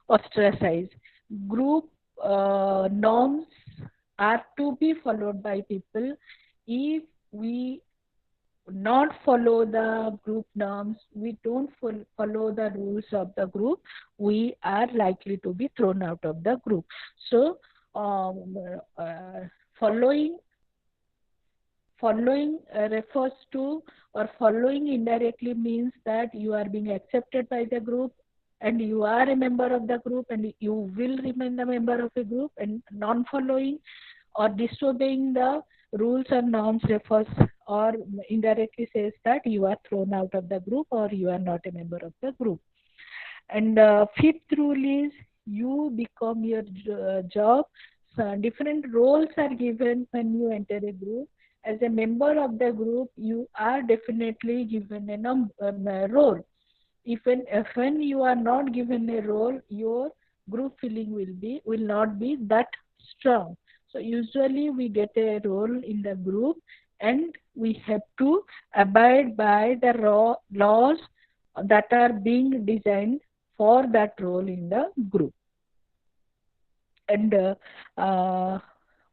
ostracized. Group norms are to be followed by people. If we not follow the group norms, we don't follow the rules of the group, we are likely to be thrown out of the group. So, um, uh, following refers to, or following indirectly means that you are being accepted by the group and you are a member of the group and you will remain the member of a group. And non-following or disobeying the rules and norms refers or indirectly says that you are thrown out of the group or you are not a member of the group. And fifth rule is you become your job. So different roles are given when you enter a group. As a member of the group, you are definitely given a role. If when you are not given a role, your group feeling will not be that strong. So usually we get a role in the group, and we have to abide by the laws that are being designed for that role in the group. And uh,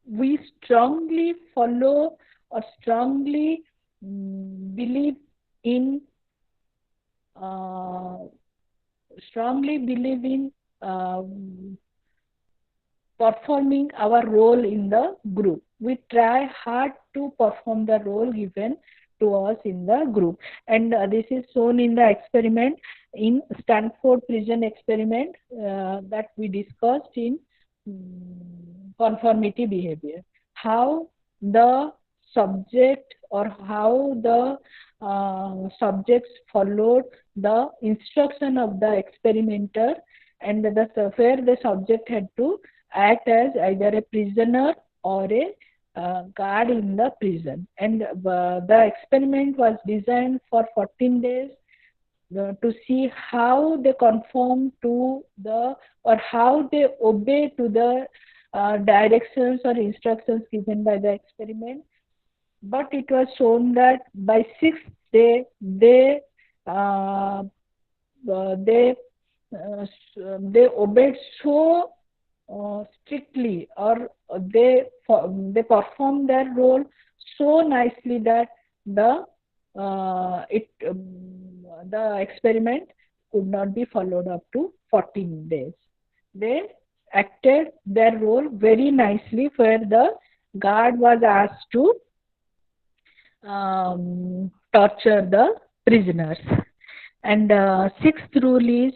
we strongly follow or strongly believe in uh, performing our role in the group. We try hard to perform the role given to us in the group. And this is shown in the experiment, in Stanford prison experiment that we discussed in conformity behavior. How the subject or how the subjects followed the instruction of the experimenter, and where the subject had to act as either a prisoner or a guard in the prison. And the experiment was designed for 14 days to see how they conform to the, or how they obey to the directions or instructions given by the experiment. But it was shown that by sixth day uh, they they obeyed so strictly, or they performed their role so nicely that the the experiment could not be followed up to 14 days. They acted their role very nicely, where the guard was asked to torture the prisoners. And sixth rule is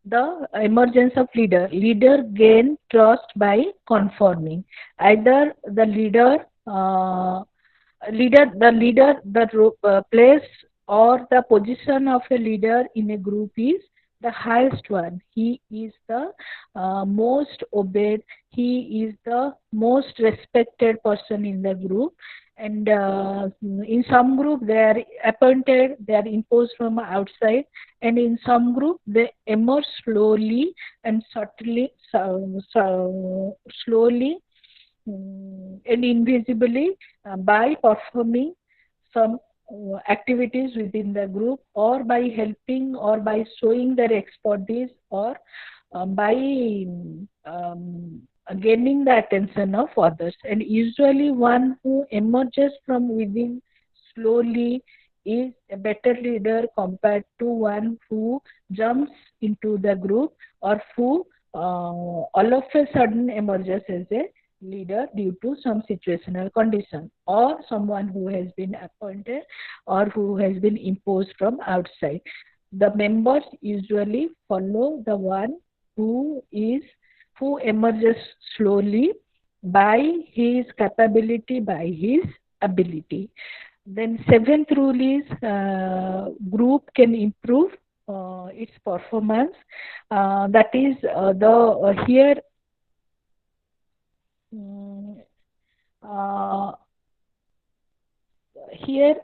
the emergence of leader. Leader gain trust by conforming. Either the place or the position of a leader in a group is the highest one. He is the most obeyed. He is the most respected person in the group. And in some group they are appointed, they are imposed from outside, and in some group they emerge slowly and subtly, slowly and invisibly by performing some activities within the group, or by helping, or by showing their expertise, or by gaining the attention of others. And usually one who emerges from within slowly is a better leader compared to one who jumps into the group, or who all of a sudden emerges as a leader due to some situational condition, or someone who has been appointed or who has been imposed from outside. The members usually follow the one who emerges slowly by his capability, by his ability. Then seventh rule is group can improve its performance. That is the here mm, uh, here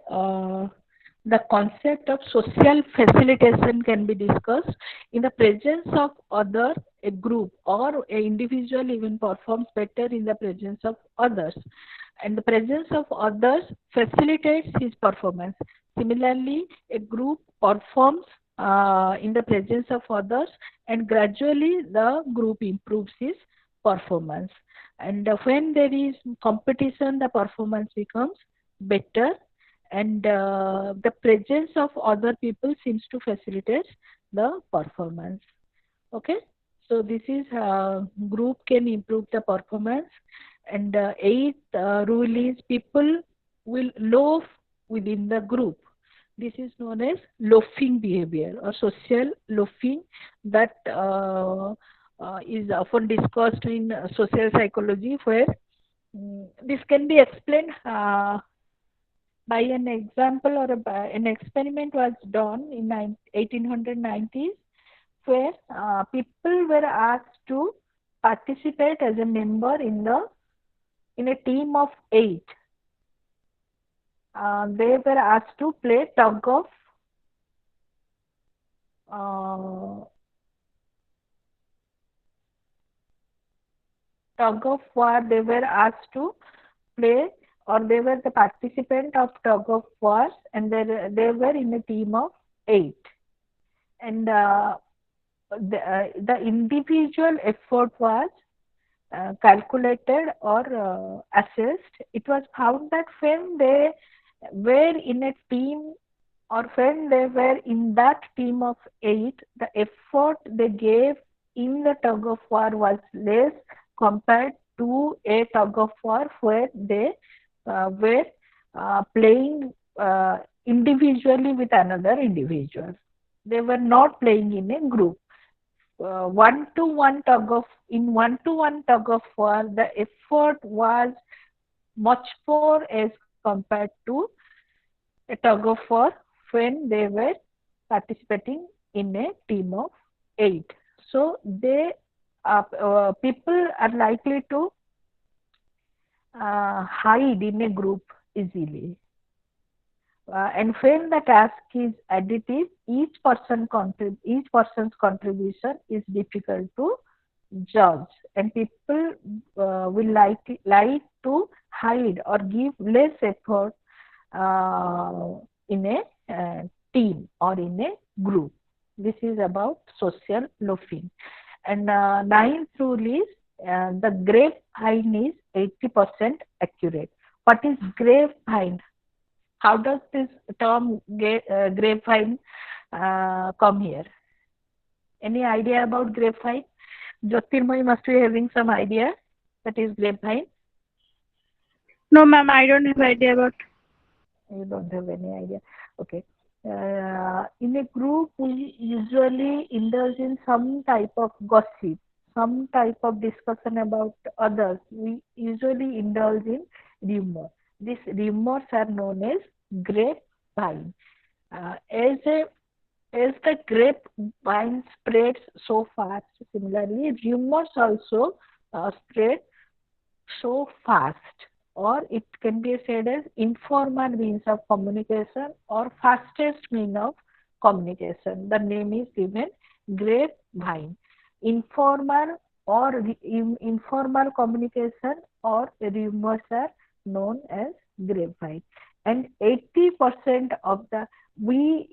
the concept of social facilitation can be discussed. In the presence of other, a group or a individual even performs better in the presence of others, and the presence of others facilitates his performance. Similarly, a group performs in the presence of others, and gradually the group improves his performance. And when there is competition, the performance becomes better, and the presence of other people seems to facilitate the performance. Okay, so this is group can improve the performance. And eighth rule is people will loaf within the group. This is known as loafing behavior or social loafing, that is often discussed in social psychology, where this can be explained by an example, or an experiment was done in 1890s, where people were asked to participate as a member in a team of eight. They were asked to play uh, tug of war. They were asked to play, or they were the participant of tug of war, and they were in a team of eight. And the individual effort was calculated or assessed. It was found that when they were in a team, or when they were in that team of eight, the effort they gave in the tug of war was less compared to a tug of war where they were playing individually with another individual. They were not playing in a group. One to one tug of war, the effort was much more as compared to a tug of war when they were participating in a team of eight. So people are likely to hide in a group easily. And when the task is additive, each person's contribution is difficult to judge, and people will like to hide or give less effort in a team or in a group. This is about social loafing. And ninth rule is the grapevine is 80% accurate. What is grapevine? How does this term grapevine come here? Any idea about grapevine? Jyotirmoy must be having some idea. That is grapevine. No, ma'am, I don't have idea about. You don't have any idea. Okay. In a group, we usually indulge in some type of gossip, some type of discussion about others. We usually indulge in rumor. These rumors are known as grapevine. As the grapevine spreads so fast, similarly, rumors also spread so fast, or it can be said as informal means of communication or fastest mean of communication. The name is given grapevine. Informal or informal communication or rumors are known as grapevine. And 80% of the we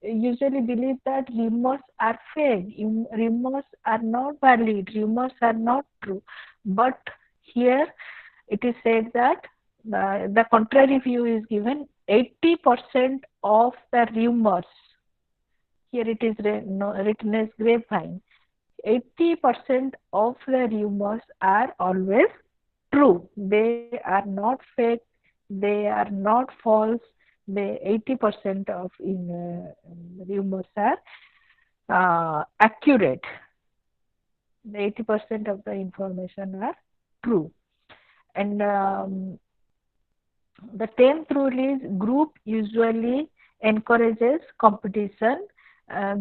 usually believe that rumors are fake, rumors are not valid, rumors are not true. But here it is said that the contrary view is given. 80% of the rumors, here it is written as grapevine, 80% of the rumors are always true. They are not fake, they are not false. They 80% of rumors are accurate. The 80% of the information are true. And The 10th rule is group usually encourages competition,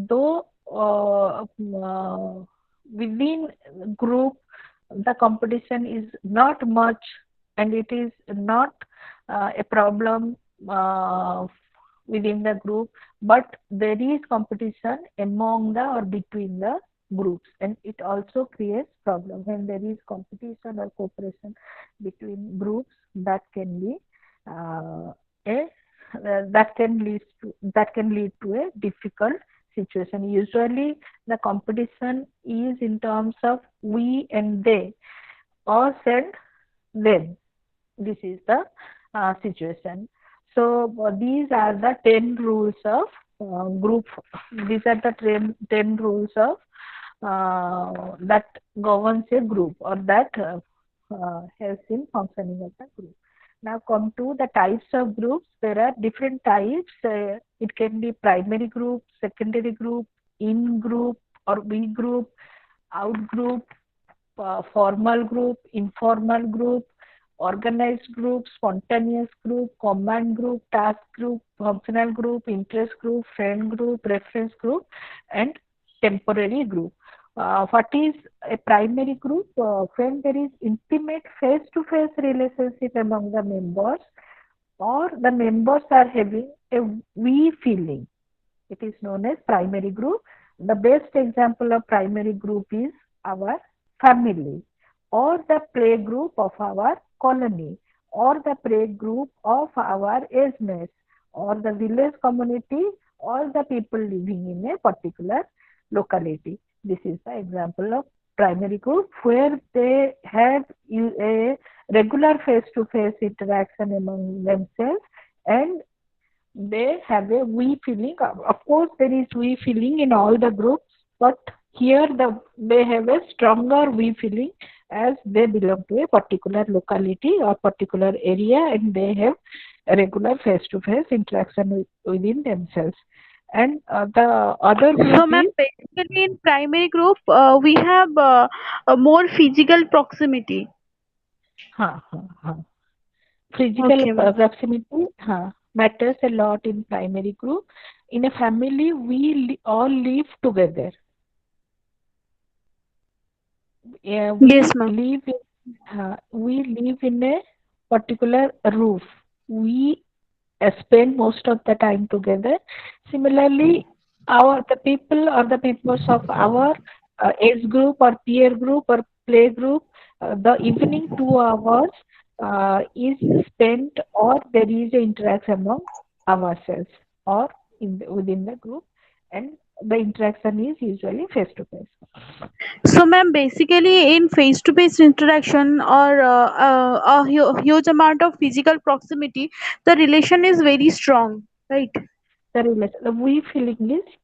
though within group the competition is not much and it is not a problem uh, within the group, but there is competition among the or between the groups, and it also creates problem when there is competition or cooperation between groups. That can be uh, a that can lead to a difficult situation. Usually the competition is in terms of we and they, us and them. This is the situation. So these are the 10 rules of group. These are the 10 rules of that governs a group, or that helps in functioning of the group. Now come to the types of groups. There are different types. It can be primary group, secondary group, in group or we group, out group, formal group, informal group, organized group, spontaneous group, command group, task group, functional group, interest group, friend group, reference group, and temporary group. What is a primary group? When there is intimate face-to-face relationship among the members, or the members are having a we feeling, it is known as primary group. The best example of primary group is our family, or the play group of our colony, or the play group of our age mates, or the village community, or the people living in a particular locality. This is the example of primary group where they have a regular face-to-face interaction among themselves, and they have a we feeling. Of course, there is we feeling in all the groups, but here they have a stronger we feeling as they belong to a particular locality or particular area, and they have a regular face-to-face interaction within themselves. And the other group So, ma'am, is basically in primary group, we have a more physical proximity. ha, ha, ha. Physical Okay, ma'am. proximity matters a lot in primary group. In a family, we all live together. Yeah, Yes, ma'am. we live in a particular roof. We spend most of the time together. Similarly, the people or the members of our age group or peer group or play group, the evening 2 hours is spent, or there is a interaction among ourselves or within the group, and the interaction is usually face to face. So, ma'am, basically in face-to-face interaction or huge amount of physical proximity, the relation is very strong, right? The we feeling is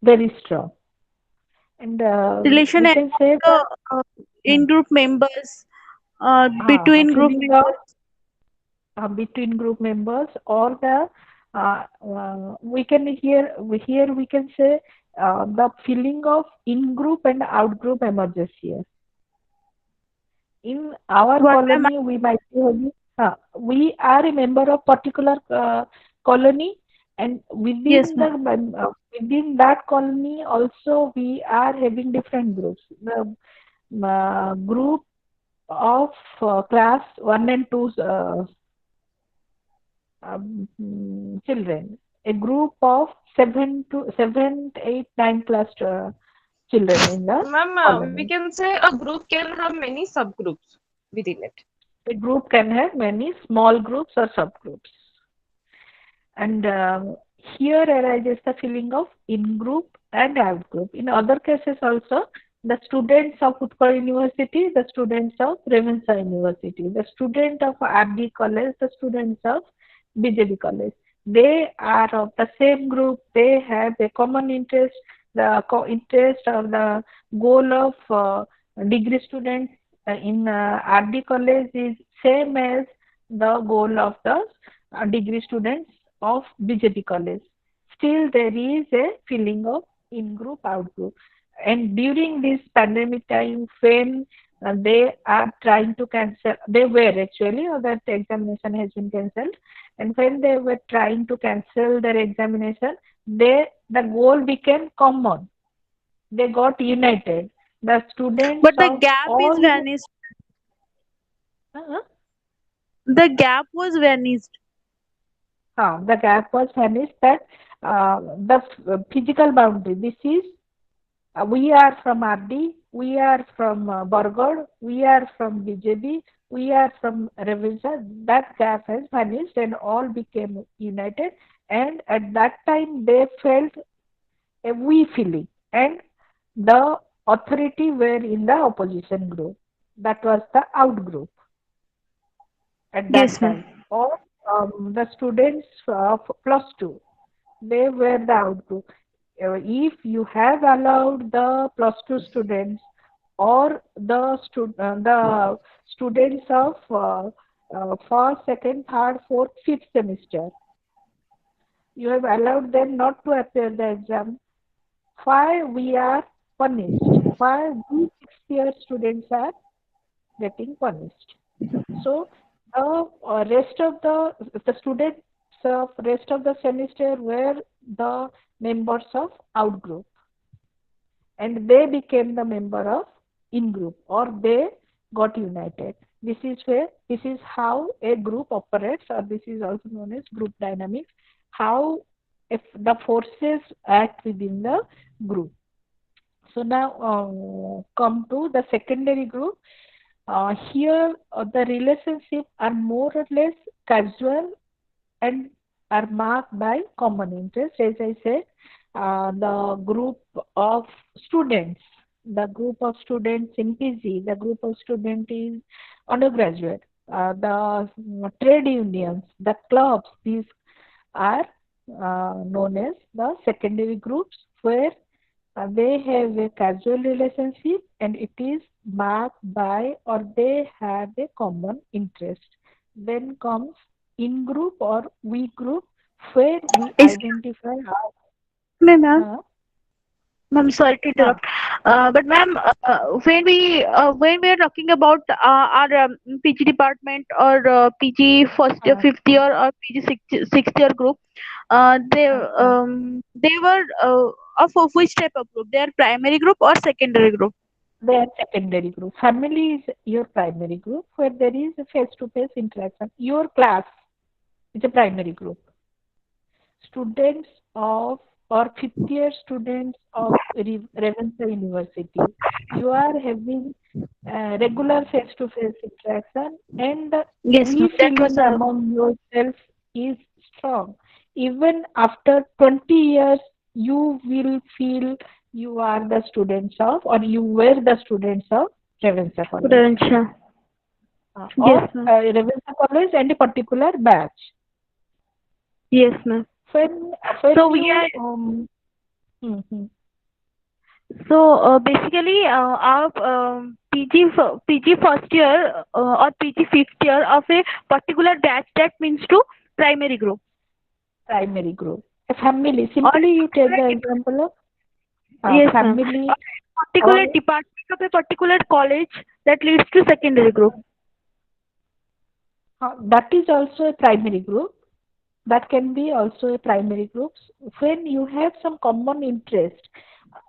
very strong, and Relation we among can say the that in-group members, between group feeling of members. between group members, or the we can here we can say the feeling of in group and out group emerges here. In our What am I? colony, we might be having, we are a member of particular colony, and Yes, within ma'am. within that colony also we are having different groups. The group of class 1 and 2 children, a group of 7 to 8, 9 class children in the Ma'am, we colony. can say a group can have many subgroups within it. A group can have many small groups or subgroups. And here arises the feeling of in-group and out-group. In other cases also, the students of Utkal University, the students of Ravensa University, the student of RD College, the students of BJB College, they are of the same group. They have a common interest. The interest or the goal of degree students in RD College is same as the goal of the degree students of BJP college. Still, there is a feeling of in group, out group. And during this pandemic time, when They are trying to cancel. They were actually, or that examination has been cancelled. And when they were trying to cancel their examination, the goal became common. They got united. The students But the of gap is all vanished. uh, The gap was vanished. the gap was vanished. That the physical boundary. This is we are from RD, we are from Bargad, we are from BJB, we are from Revisha. That gap has vanished and all became united. And at that time, they felt a we feeling. And the authority were in the opposition group. That was the out group at that Yes, time. ma'am. Or the students of plus two, they were the out group. If you have allowed the plus two students or the students of first, second, third, fourth, fifth semester, you have allowed them not to appear the exam. Why we are punished? Why we sixth year students are getting punished? So the rest of the students of rest of the semester were the members of out group, and they became the member of in group, or they got united. This is how a group operates, or this is also known as group dynamics, how if the forces act within the group. So now come to the secondary group. Here the relationships are more or less casual and are marked by common interest. As I said, of students, the group of students in PG, the group of students is undergraduate, the trade unions, the clubs, these are known as the secondary groups where they have a casual relationship and it is marked by or they have a common interest. Then comes in group or we group where we Excuse identify me, ma'am. our I'm sorry to uh, interrupt, but ma'am, when we are talking about our PG department or PG first year, uh, fifth year or PG sixth year group, they were of which type of group? They are primary group or secondary group? their secondary group. Family is your primary group where there is a face-to-face interaction. Your class is a primary group. Students of or fifth year students of Ravenshaw University, you are having regular face-to-face interaction, and the Yes, we ma'am. That was feeling a among yourself is strong. Even after 20 years, you will feel you are the students of, or you were the students of Ravenshaw College, potential. or Yes, ma'am. Ravenshaw College and a particular batch. Yes, ma'am. When So we you are mhm. basically our PG first year or PG fifth year of a particular batch, that means to primary group Primary group. A family, or simply you take the example of yes, ma'am, or family, a particular or department of a particular college that leads to secondary group. that is also a primary group. That can be also a primary group when you have some common interest.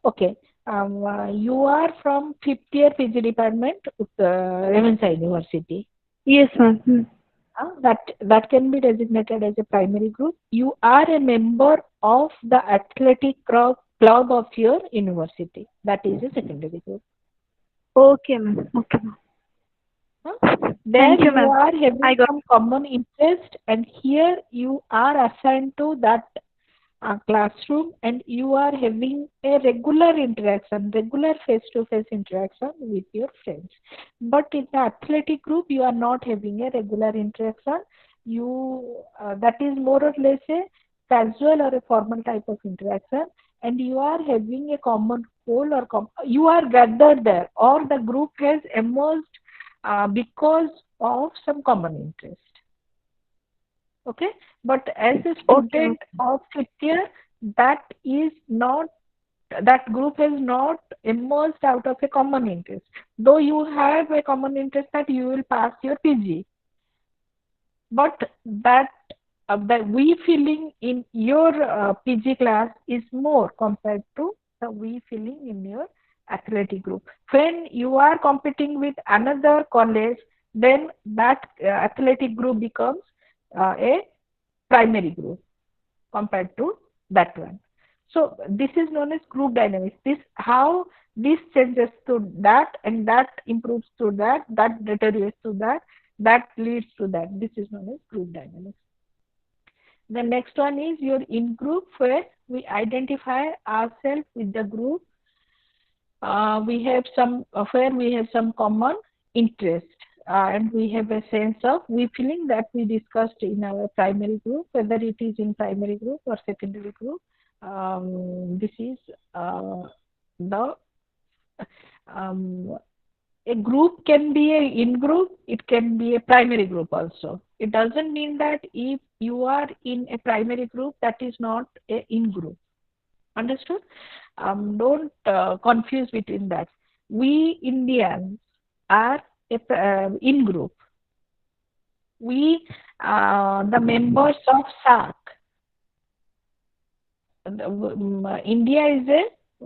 Okay, you are from fifth year PG department, Ravenshaw University. Yes, ma'am. Hmm. That can be designated as a primary group. You are a member of the athletic club of your university. That is a secondary group. Okay, ma'am. Okay, ma'am. Huh? There Thank you, you ma'am. are having I got. some common interest, and here you are assigned to that classroom, and you are having a regular interaction, regular face-to-face interaction with your friends. But in the athletic group, you are not having a regular interaction. That is more or less a casual or a formal type of interaction, and you are having a common goal or you are gathered there, or the group has emerged because of some common interest. Okay, but as a Okay, ma'am. student of fifth year, that is not that group is not emerged out of a common interest. Though you have a common interest that you will pass your PG, but that we feeling in your PG class is more compared to the we feeling in your athletic group. When you are competing with another college, then that athletic group becomes a primary group compared to that one. So this is known as group dynamics. This how this changes to that, and that improves to that, that deteriorates to that, that leads to that. This is known as group dynamics. The next one is your in group, where we identify ourselves with the group. We have some where we have some common interest, and we have a sense of we feeling that we discussed in our primary group, whether it is in primary group or secondary group. This is the um, a group can be a in group, it can be a primary group also. It doesn't mean that if you are in a primary group, that is not a in group. Understood? Don't confuse between that. We Indians are a in group. We the members of SAC. India is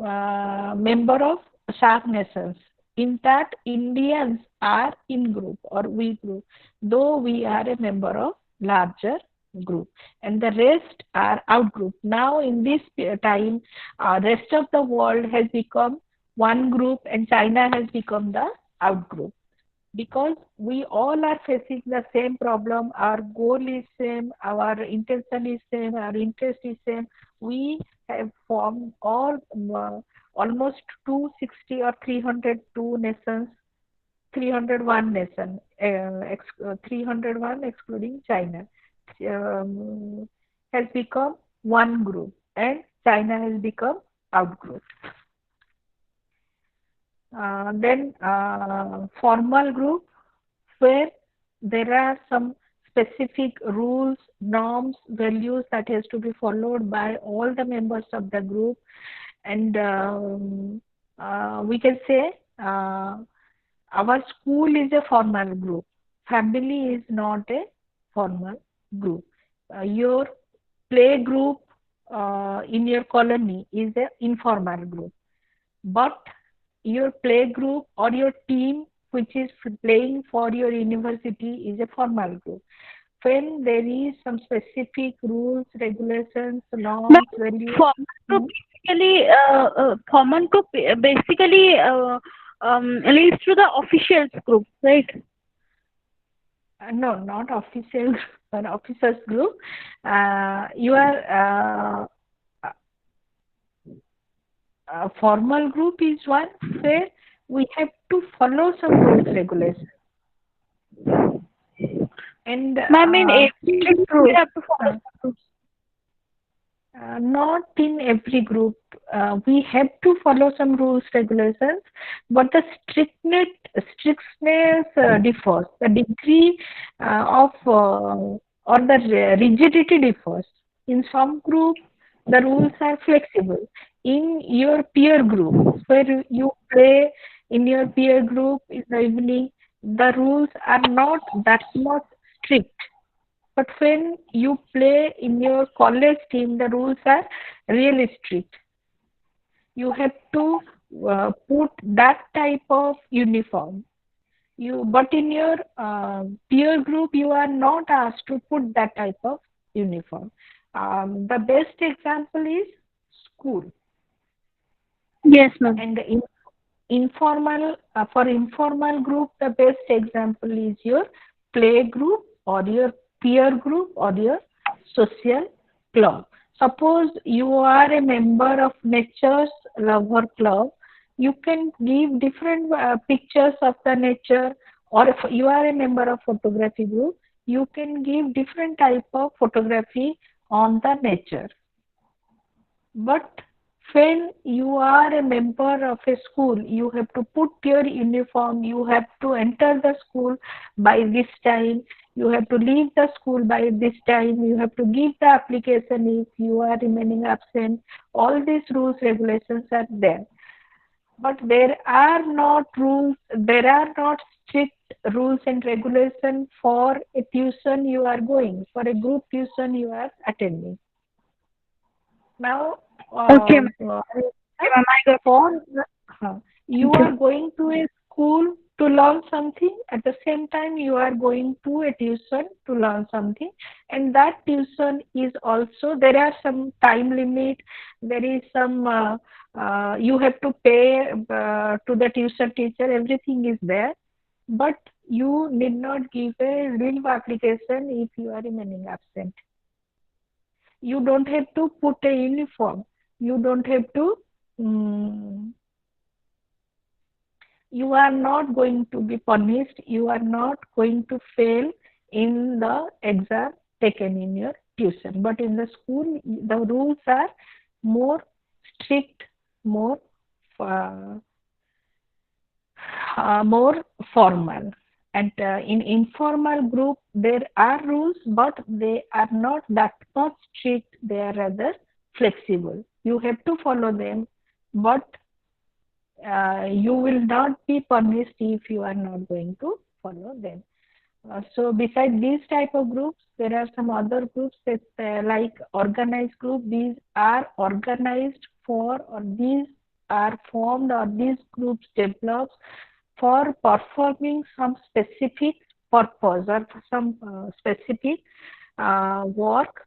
a member of SAC nations. In that, Indians are in group or we group, though we are a member of larger group, and the rest are out group. Now, in this time, rest of the world has become one group, and China has become the out group, because we all are facing the same problem. Our goal is same, our intention is same, our interest is same. We have formed almost 260 or 302 nations, 301 nation, 301 excluding China, um, has become one group, and China has become out group. Then formal group, where there are some specific rules, norms, values that has to be followed by all the members of the group, and we can say our school is a formal group. Family is not a formal group. Your play group in your colony is an informal group, but your play group or your team which is playing for your university is a formal group. When there is some specific rules, regulations, Ma'am, norms, values. formal group Hmm? basically, formal group basically leads to the officials group, right? No, not official, an officers group. You are a formal group is one where we have to follow some rules, regulations, and Ma'am, in every strict group we rules. have to follow Uh, some rules. Not in every group. We have to follow some rules, regulations, but the strictness differs. The degree of or the rigidity differs. In some group, the rules are flexible. In your peer group, where you play in your peer group in the evening, the rules are not that much strict, but when you play in your college team, the rules are really strict. You have to put that type of uniform. But in your peer group, you are not asked to put that type of uniform. The best example is school, Yes, ma'am. and informal for informal group, the best example is your play group or your peer group or your social club. Suppose you are a member of nature's lover club, you can give different pictures of the nature, or if you are a member of photography group, you can give different type of photography on the nature. But when you are a member of a school, you have to put your uniform, you have to enter the school by this time, you have to leave the school by this time, you have to give the application if you are remaining absent. All these rules, regulations are there. But there are not rules, there are not strict rules and regulations for a tuition you are going, for a group tuition you are attending. Now, Okay, ma'am. uh, Okay, ma'am. I got. for you Thank are you. going to a school to learn something, at the same time you are going to a tuition to learn something, and that tuition is also, there are some time limit, there is some you have to pay to the tuition teacher, everything is there, but you need not give a leave application if you are remaining absent. You don't have to put a uniform, you don't have to mm, you are not going to be punished, you are not going to fail in the exam taken in your tuition. But in the school, the rules are more strict, more uh, more formal. And in informal group, there are rules, but they are not that much strict. They are rather flexible. You have to follow them, but you will not be punished if you are not going to follow them. So beside these type of groups, there are some other groups that like organized group. These are organized for, or these are formed, or these groups developed for performing some specific purpose or some specific work.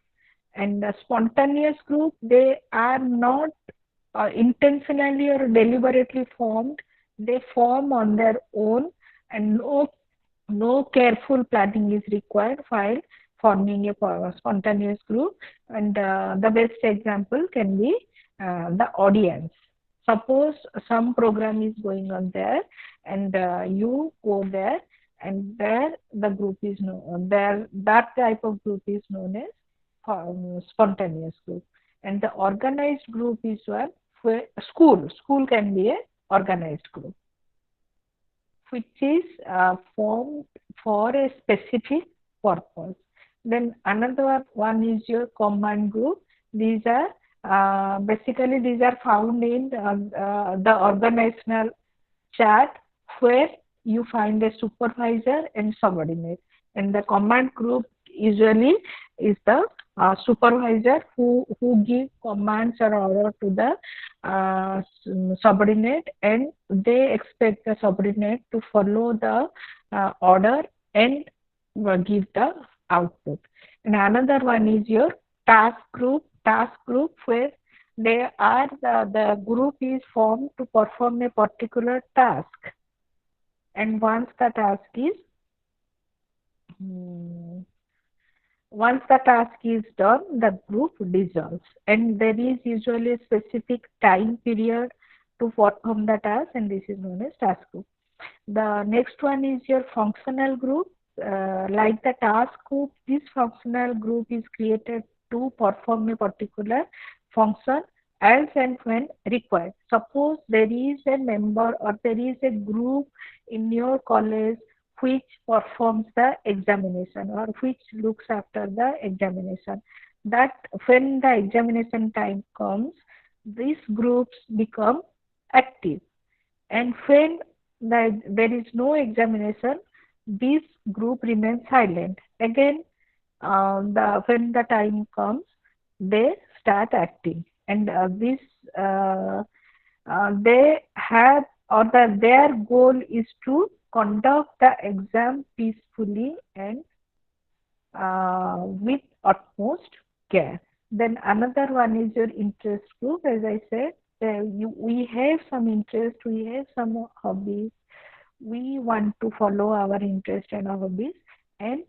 And the spontaneous group, they are not intentionally or deliberately formed. They form on their own, and no careful planning is required while forming a spontaneous group. And the best example can be the audience. Suppose some program is going on there, and you go there, and there the group is known, there that type of group is known as spontaneous group. And the organized group is one where school can be a organized group, which is formed for a specific purpose. Then another one is your command group. These are basically these are found in the organizational chart, where you find a supervisor and subordinate. And the command group usually is the supervisor who give commands or order to the subordinate, and they expect the subordinate to follow the order and give the output. And another one is your task group where the group is formed to perform a particular task, and mm, once the task is done, the group dissolves, and there is usually a specific time period to perform the task, and this is known as task group. The next one is your functional group. Like the task group, this functional group is created to perform a particular function as and when required. Suppose there is a member, or there is a group in your college which performs the examination, or which looks after the examination. That when the examination time comes, these groups become active, and when there is no examination, this group remains silent. Again, when the time comes, they start acting, and this they have, or their goal is to conduct the exam peacefully and with utmost care. Then another one is your interest group. As I said, we have some interest, we have some hobbies, we want to follow our interest and our hobbies, and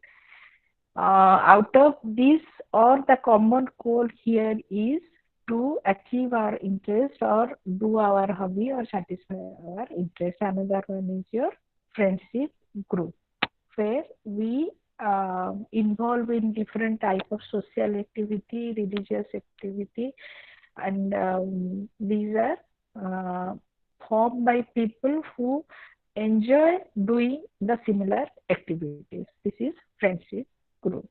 out of this, or the common goal here is to achieve our interest, or do our hobby, or satisfy our interest. Another one is your friendship group, where we involve in different type of social activity, religious activity, and these are formed by people who enjoy doing the similar activities. This is friendship group.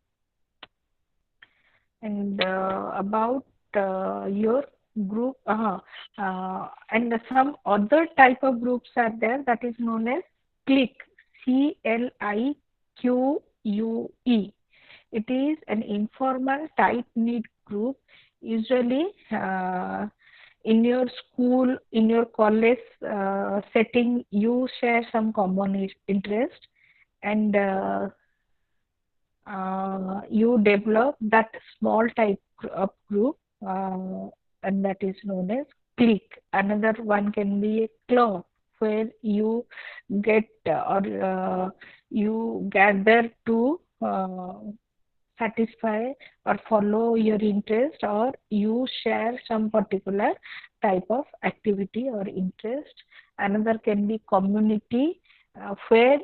And about your group, and some other type of groups are there that is known as clique, CLIQUE. It is an informal, tight-knit group, usually in your school, in your college setting, you share some common interest, and you develop that small type of group, and that is known as clique. Another one can be a club, where you get you gather to satisfy or follow your interest, or you share some particular type of activity or interest. Another can be community, where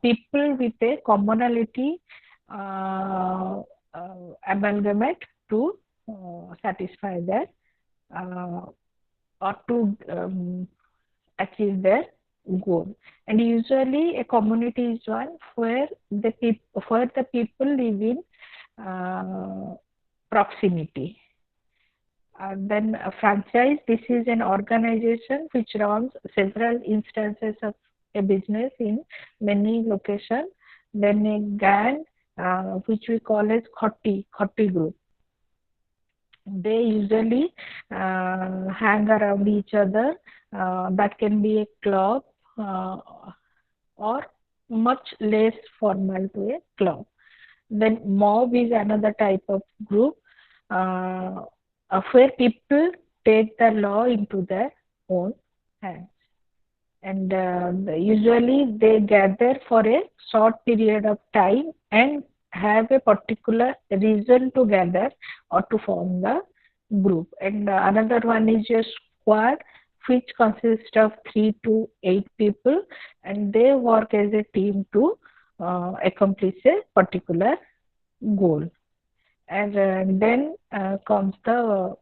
people with a commonality uh, amalgamate to satisfy their uh, or to achieve their goal. And usually, a community is one where the people live in proximity. Then a franchise, this is an organization which runs several instances of a business in many locations. Then a gang, which we call as khoti group. They usually hang around each other. That can be a club, uh, or much less formal to a club. Then mob is another type of group, uh, where people take the law into their own hands. And usually they gather for a short period of time and have a particular reason to gather or to form the group. And another one is a squad, which consists of 3 to 8 people, and they work as a team to accomplish a particular goal. And then comes the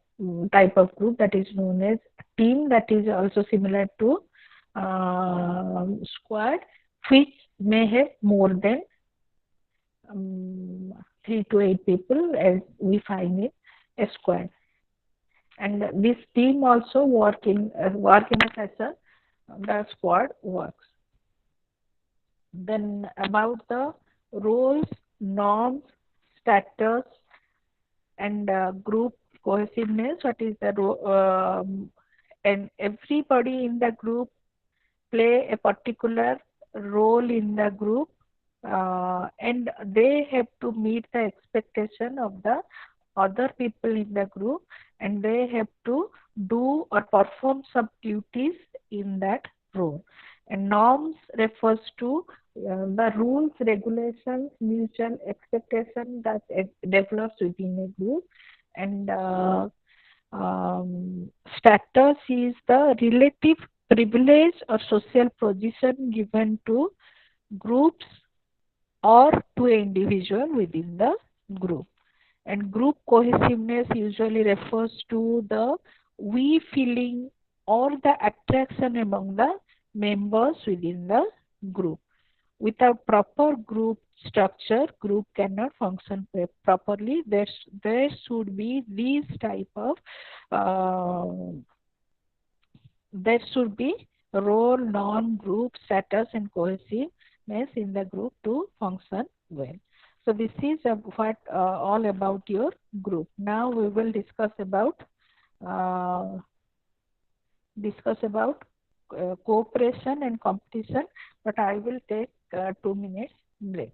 type of group that is known as team, that is also similar to squad, which may have more than um, 3 to 8 people, as we find in a squad. And this team also work in a fashion the squad works. Then about the roles, norms, status, and group cohesiveness. What is the and everybody in the group play a particular role in the group, and they have to meet the expectation of the other people in the group, and they have to do or perform some duties in that role. And norms refers to the rules, regulations, mutual expectation that develops within a group. And status is the relative privilege or social position given to groups or to an individual within the group. And group cohesiveness usually refers to the we feeling or the attraction among the members within the group. Without proper group structure, group cannot function properly. There should be these type of uh, there should be role, norm, group, status, and cohesiveness in the group to function well. So this is what all about your group. Now we will uh, discuss about cooperation and competition, but I will take 2 minutes break.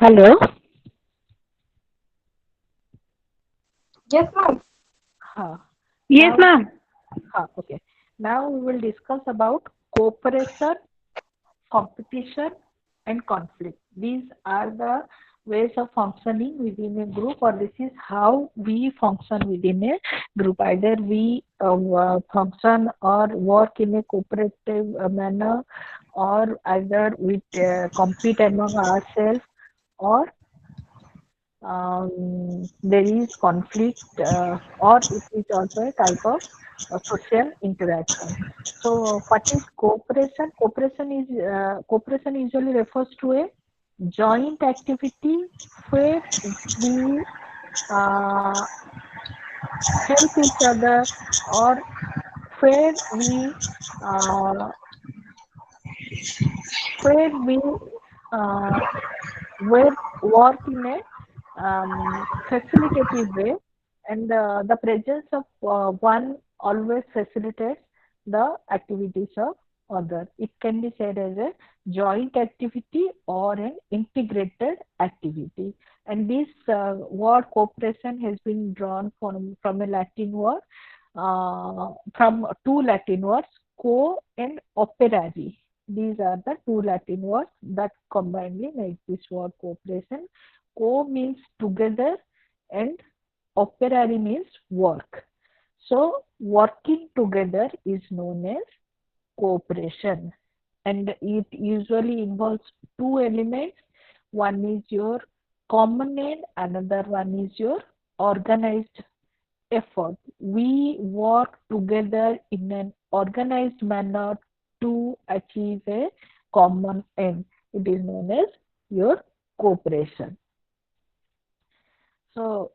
Hello. Yes, ma'am. Huh. Yes, Now, ma'am. okay. Now we will discuss about cooperation, competition, and conflict. These are the ways of functioning within a group, or this is how we function within a group. Either we function or work in a cooperative manner, or either we compete among ourselves, or there is conflict, or it is also a type of social interaction. So, what is cooperation? Cooperation usually refers to a joint activity where we uh, help each other, or where uh, we uh, work in a facilitative way, and the presence of one always facilitates the activities of other. It can be said as a joint activity or an integrated activity. And this word cooperation has been drawn from a Latin word, from two Latin words, co and operari. These are the two Latin words that combinedly make this word cooperation. Co means together and operari means work. So working together is known as cooperation, and it usually involves two elements. One is your common end, another one is your organized effort. We work together in an organized manner to achieve a common end. It is known as your cooperation. So,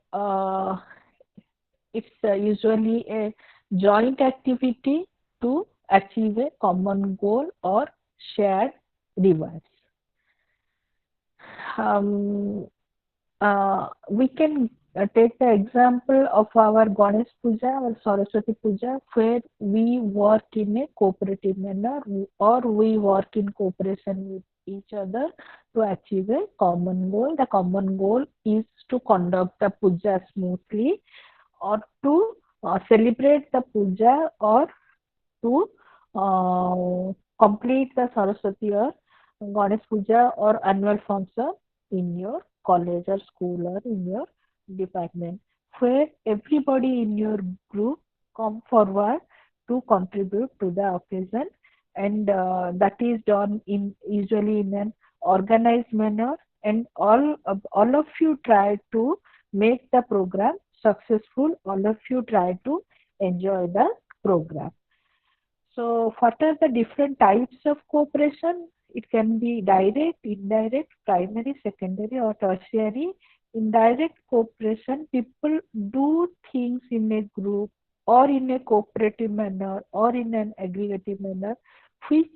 it's usually a joint activity to achieve a common goal or shared device. Um, we can take the example of our Ganesh Puja or Saraswati Puja, where we work in a cooperative manner, or we work in cooperation with each other to achieve a common goal. The common goal is to conduct the puja smoothly, or to celebrate the puja, or to complete the Saraswati or Ganesh Puja or annual function in your college or school or in your department, where everybody in your group come forward to contribute to the occasion, and that is done in usually in an organized manner, and all of you try to make the program successful. All of you try to enjoy the program. So, what are the different types of cooperation? It can be direct, indirect, primary, secondary, or tertiary. Indirect cooperation, people do things in a group or in a cooperative manner or in an aggregative manner, which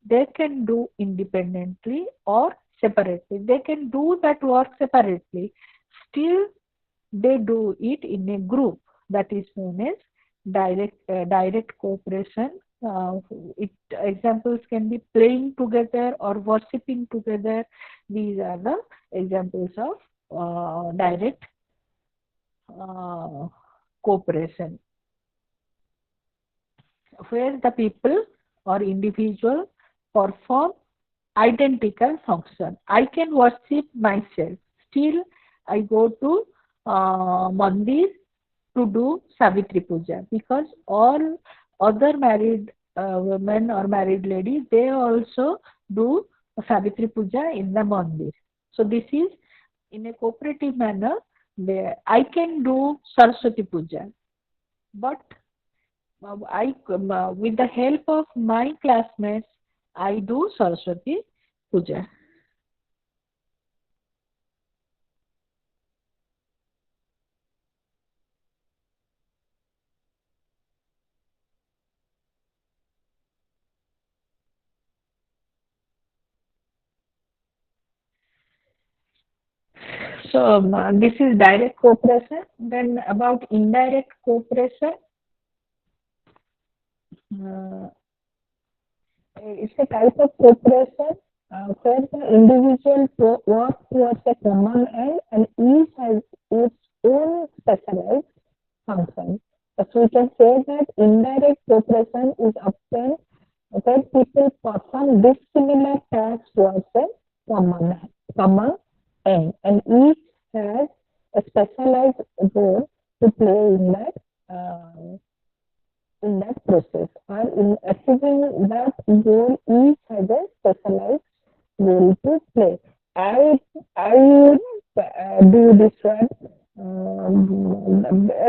they can do independently or separately. They can do that work separately. Still, they do it in a group. That is known as direct cooperation. It examples can be playing together or worshipping together. These are the examples of direct uh, cooperation, where the people or individual perform identical function. I can worship myself. Still, I go to mandir to do Savitri Puja, because all other married women or married ladies, they also do Savitri Puja in the mandir. So this is in a cooperative manner. Where I can do Saraswati Puja, but with the help of my classmates, I do Saraswati Puja. So this is direct cooperation. Then about indirect cooperation, uh, it's a type of cooperation where the individual work towards a common end and each has its own specialized function. So we can say that indirect cooperation is obtained when people perform dissimilar tasks towards a common, common end, and each has a specialized role to play in that process, or in achieving that goal, each has a specialized role to play. I would do this one.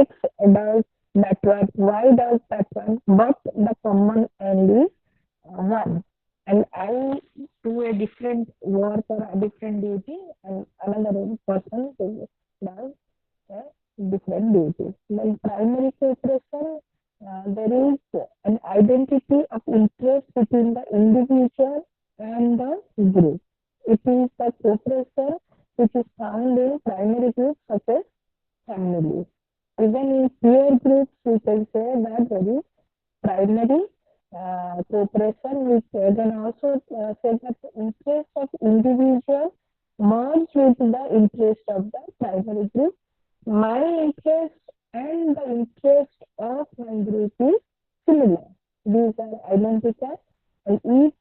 X does that one. Y does that one. But the common end is one. And I do a different work or a different duty, and another person does a different duty. Then primary cooperation, there is an identity of interest between the individual and the group. It is the cooperation which is found in primary groups such as families. Even in peer groups, we can say that there is primary cooperation, which can also say that the interest of individual merge with the interest of the primary group. My interest and the interest of my group is similar. These are identical, and if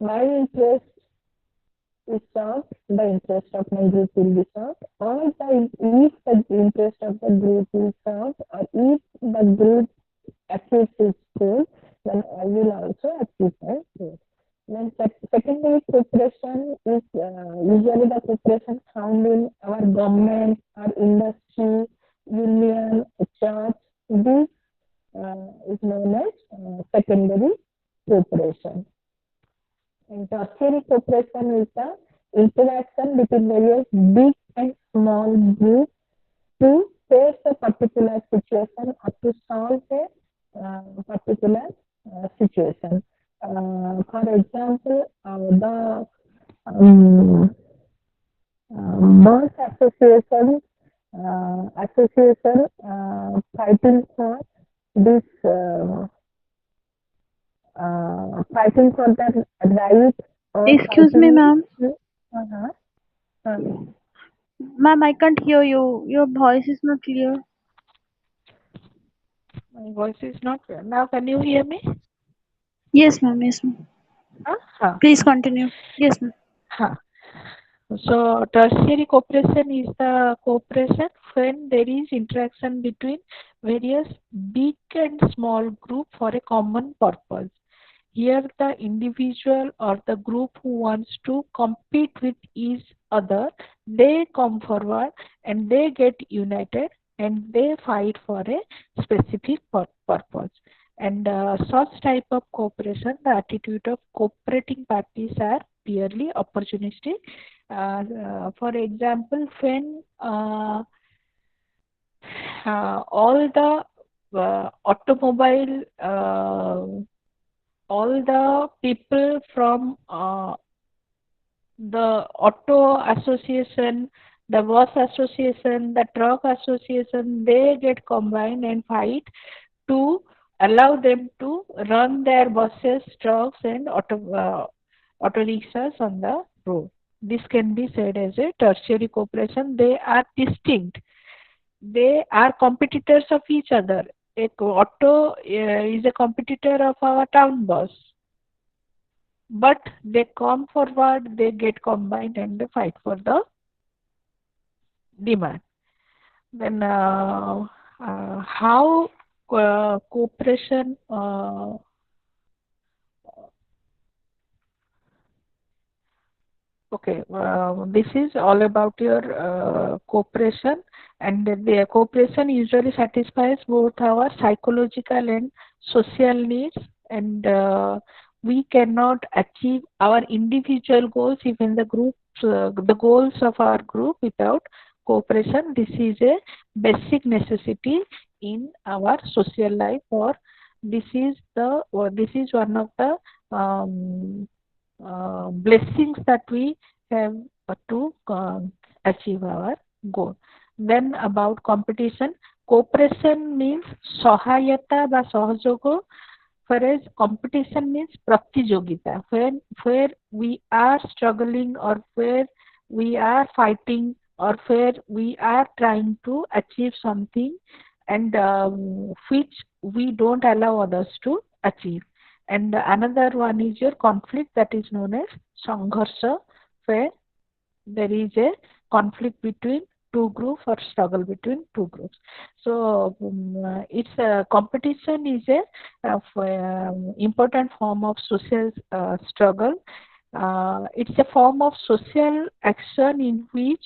my interest is served, the interest of my group will be served, or if the interest of the group is served, or if the group achieves its goal, then I will also achieve my goal. Then secondary cooperation is usually the cooperation found in our government, our industry, union, church. This is known as secondary cooperation. And tertiary cooperation is the interaction between various big and small groups to face a particular situation or to solve a particular situation. For example, the um, bus association fighting for this fighting for the right or Excuse me, fighting. ma'am. Uh-huh, uh, Ma'am, I can't hear you. Your voice is not clear. my voice is not clear. Now, can you hear me? Yes, ma'am. Yes, ma'am. Huh? Please continue. Yes, ma'am. Huh. So tertiary cooperation is the cooperation when there is interaction between various big and small group for a common purpose. Here the individual or the group who wants to compete with each other, they come forward and they get united and they fight for a specific purpose. And such type of cooperation, the attitude of cooperating parties are purely opportunistic. For example, when all the automobile, all the people from the auto association, the bus association, the truck association, they get combined and fight to allow them to run their buses, trucks, and auto rickshaws on the road. This can be said as a tertiary cooperation. They are distinct. They are competitors of each other. A auto is a competitor of our town bus, but they come forward, they get combined, and they fight for the demand. Then how cooperation okay, this is all about your cooperation, and the cooperation usually satisfies both our psychological and social needs, and we cannot achieve our individual goals, even the goals of our group without cooperation. This is a basic necessity in our social life, or this is one of the blessings that we have to achieve our goal. Then about competition, cooperation means সহায়তা বা সহযোগ whereas competition means pratijogita, where we are struggling or where we are fighting or where we are trying to achieve something and which we don't allow others to achieve. And another one is your conflict that is known as sangharsha, where there is a conflict between two groups or struggle between two groups. So it's a competition is a important form of social struggle. It's a form of social action in which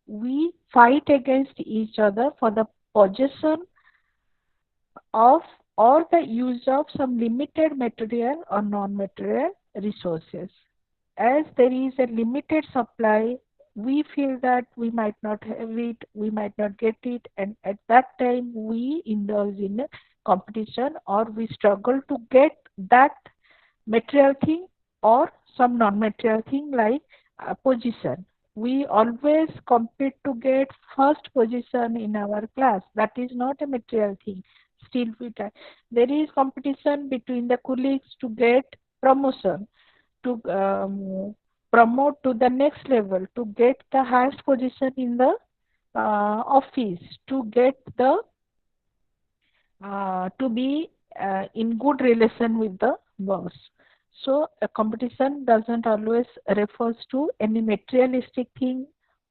we fight against each other for the possession of or the use of some limited material or non-material resources. As there is a limited supply, we feel that we might not have it, we might not get it, and at that time we indulge in a competition or we struggle to get that material thing or some non-material thing like position. We always compete to get first position in our class. That is not a material thing. Still, we try. There is competition between the colleagues to get promotion, to promote to the next level, to get the highest position in the office, to get the to be in good relation with the boss. So a competition doesn't always refers to any materialistic thing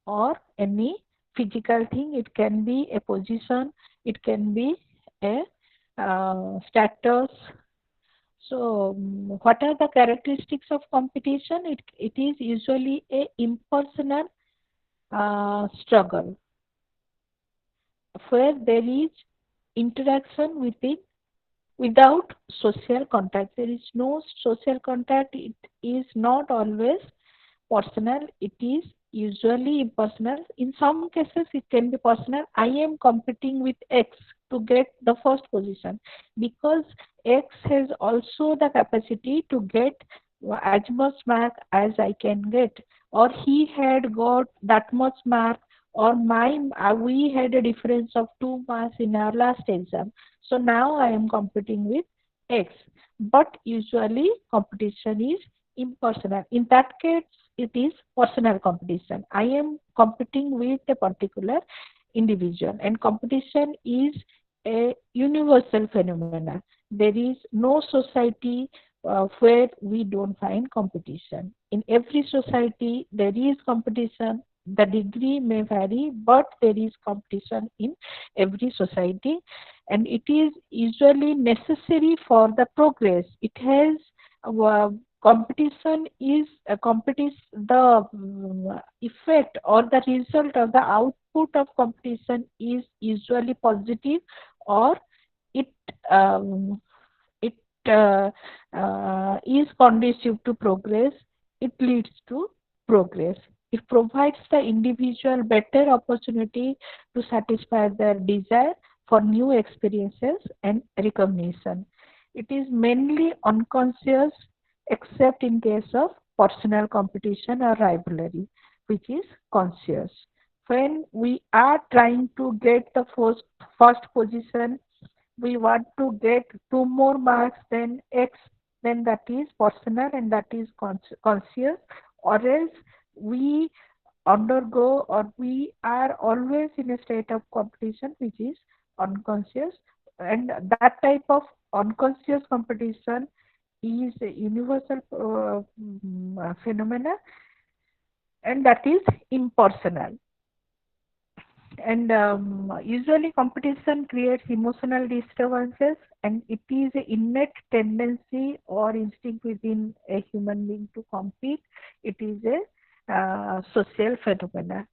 or any physical thing. It can be a position, it can be a status. So what are the characteristics of competition? It is usually a impersonal struggle where there is interaction within without social contact. There is no social contact. It is not always personal. It is usually impersonal. In some cases, it can be personal. I am competing with X to get the first position because X has also the capacity to get as much mark as I can get, or he had got that much mark, or my we had a difference of 2 marks in our last exam. So now I am competing with X. But usually competition is impersonal. In that case, it is personal competition. I am competing with a particular individual, and competition is a universal phenomenon. There is no society where we don't find competition. In every society, there is competition. The degree may vary, but there is competition in every society, and it is usually necessary for the progress. It has uh, competition is a competition. The effect or the result or the output of competition is usually positive, or it um, it is conducive to progress. It leads to progress. It provides the individual better opportunity to satisfy their desire for new experiences and recognition. It is mainly unconscious except in case of personal competition or rivalry, which is conscious. When we are trying to get the first position, we want to get 2 more marks than X, then that is personal and that is conscious, or else we undergo or we are always in a state of competition which is unconscious, and that type of unconscious competition is a universal phenomena, and that is impersonal. And usually competition creates emotional disturbances, and it is an innate tendency or instinct within a human being to compete. It is a social phenomena.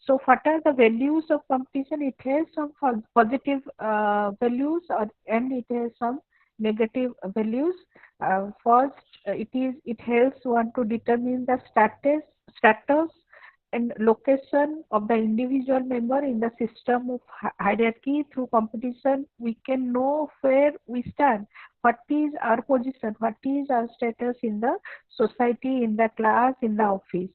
So what are the values of competition? It has some positive values, and it has some negative values. First, it helps one to determine the status and location of the individual member in the system of hierarchy. Through competition, we can know where we stand, what is our position, what is our status in the society, in the class, in the office.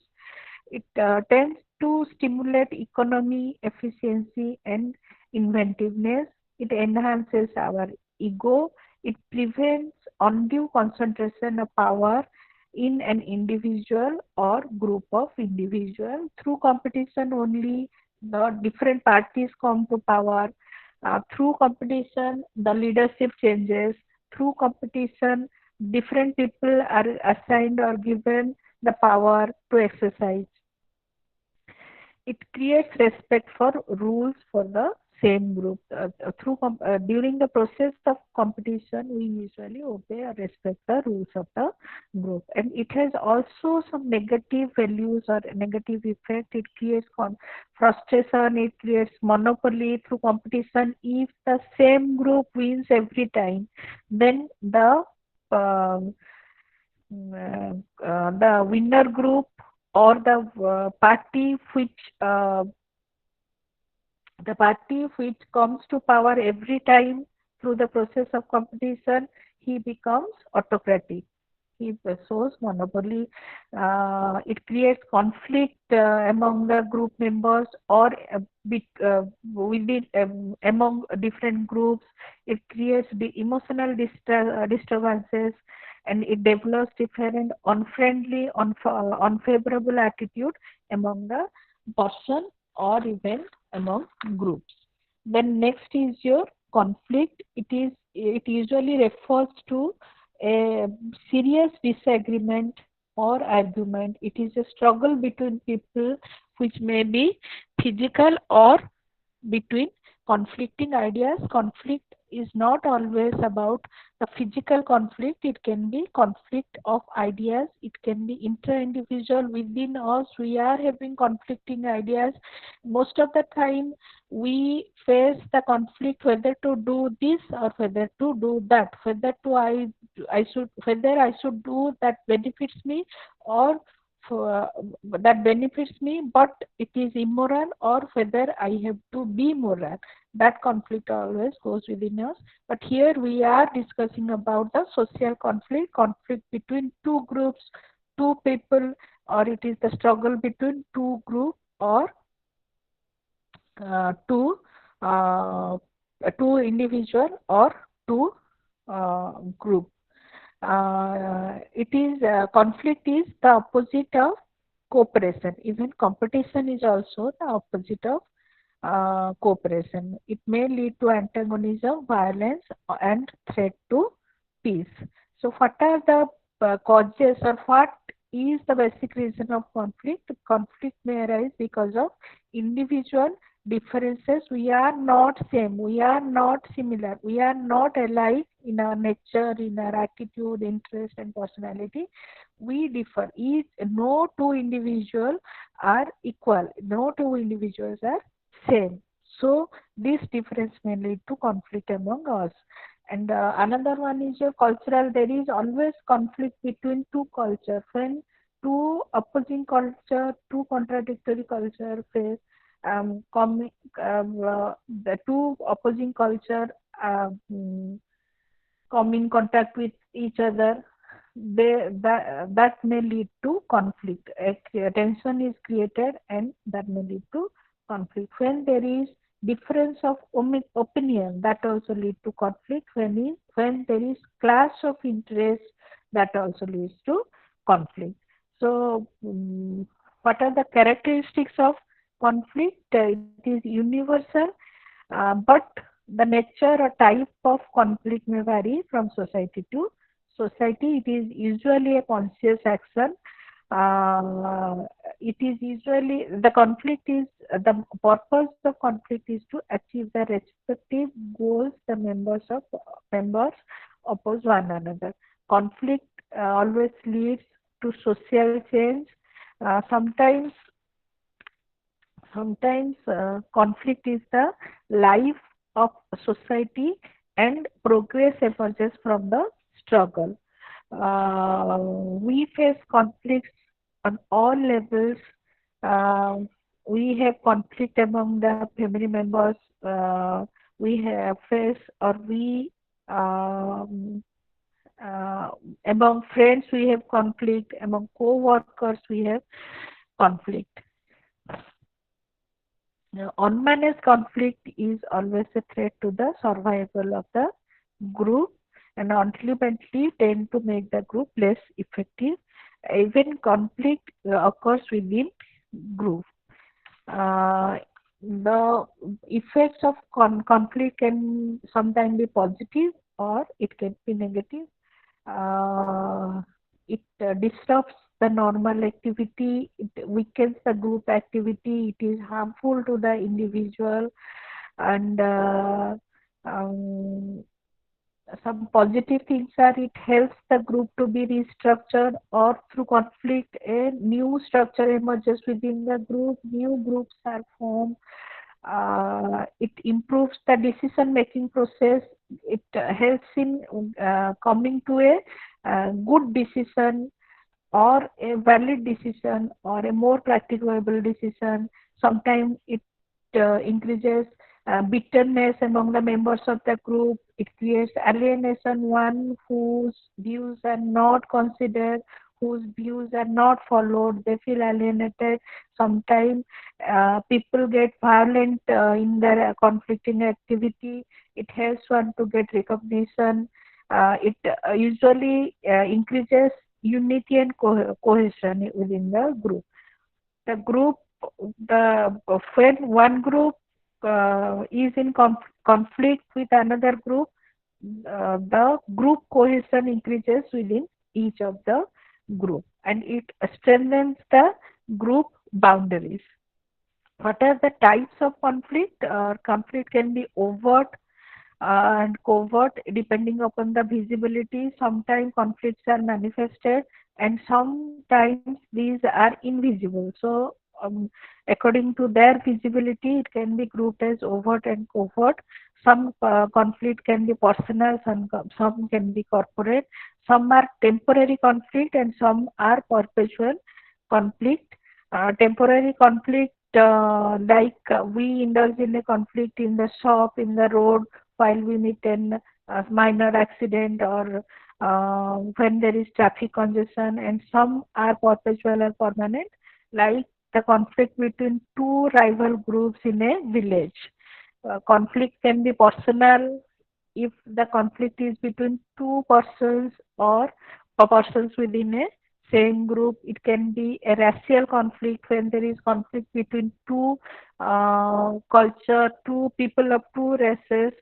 It tends to stimulate economy, efficiency, and inventiveness. It enhances our ego. It prevents undue concentration of power in an individual or group of individuals. Through competition only the different parties come to power. Through competition the leadership changes. Through competition different people are assigned or given the power to exercise. It creates respect for rules for the same group. During the process of competition, we usually obey or respect the rules of the group, and it has also some negative values or negative effect. It creates frustration. It creates monopoly through competition. If the same group wins every time, then um, the winner group or the party which comes to power every time through the process of competition, he becomes autocratic. He shows monopoly. It creates conflict among the group members or within among different groups. It creates the emotional disturbances, and it develops different unfriendly, unfavorable attitude among the person or even among groups. Then next is your conflict. It usually refers to a serious disagreement or argument. It is a struggle between people which may be physical or between conflicting ideas. Conflict is not always about the physical conflict. It can be conflict of ideas. It can be inter-individual within us. We are having conflicting ideas. Most of the time, we face the conflict whether to do this or whether to do that. Whether I should do that benefits me or for, that benefits me, but it is immoral, or whether I have to be moral. That conflict always goes within us. But here we are discussing about the social conflict between two groups, two people, or it is the struggle between two groups or two two individual or two group. It is conflict is the opposite of cooperation. Even competition is also the opposite of cooperation. It may lead to antagonism, violence, and threat to peace. So, what are the causes, or what is the basic reason of conflict? Conflict may arise because of individual differences. We are not same. We are not similar. We are not alike in our nature, in our attitude, interest, and personality. We differ. No two individuals are equal. No two individuals are same. So this difference may lead to conflict among us. And another one is your cultural. There is always conflict between two cultures. When two opposing culture, two contradictory culture face, the two opposing culture come in contact with each other, that may lead to conflict. Tension is created, and that may lead to conflict. When there is difference of opinion, that also lead to conflict. When there is clash of interest, that also leads to conflict. So, what are the characteristics of conflict? It is universal, but the nature or type of conflict may vary from society to society. It is usually a conscious action. It is usually the purpose of conflict is to achieve the respective goals the members oppose one another. Conflict always leads to social change. Sometimes conflict is the life of society, and progress emerges from the struggle. We face conflicts on all levels. Uh, we have conflict among the family members. We have face or we uh, among friends we have conflict. Among co-workers we have conflict. Now, unmanaged conflict is always a threat to the survival of the group, and ultimately tend to make the group less effective. Even conflict occurs within group. Uh, the effects of conflict can sometimes be positive or it can be negative. Uh, it disrupts the normal activity, it weakens the group activity, it is harmful to the individual, and um, some positive things are it helps the group to be restructured, or through conflict a new structure emerges within the group, new groups are formed. It improves the decision making process, it helps in coming to a good decision or a valid decision or a more practicable decision. Sometimes it increases bitterness among the members of the group. It creates alienation, one whose views are not considered, whose views are not followed. They feel alienated. Sometimes people get violent in their conflicting activity. It helps one to get recognition. It usually increases unity and cohesion within the group. The group, the when one group is in conflict with another group, the group cohesion increases within each of the group, and it strengthens the group boundaries. What are the types of conflict? Conflict can be overt and covert depending upon the visibility. Sometimes conflicts are manifested and sometimes these are invisible. So, according to their visibility, it can be grouped as overt and covert. Some conflict can be personal, some can be corporate, some are temporary conflict, and some are perpetual conflict. Temporary conflict, we indulge in a conflict in the shop, in the road, while we meet an minor accident, or when there is traffic congestion, and some are perpetual or permanent, like the conflict between two rival groups in a village. Conflict can be personal if the conflict is between two persons or persons within a same group. It can be a racial conflict when there is conflict between two culture, two people of two races.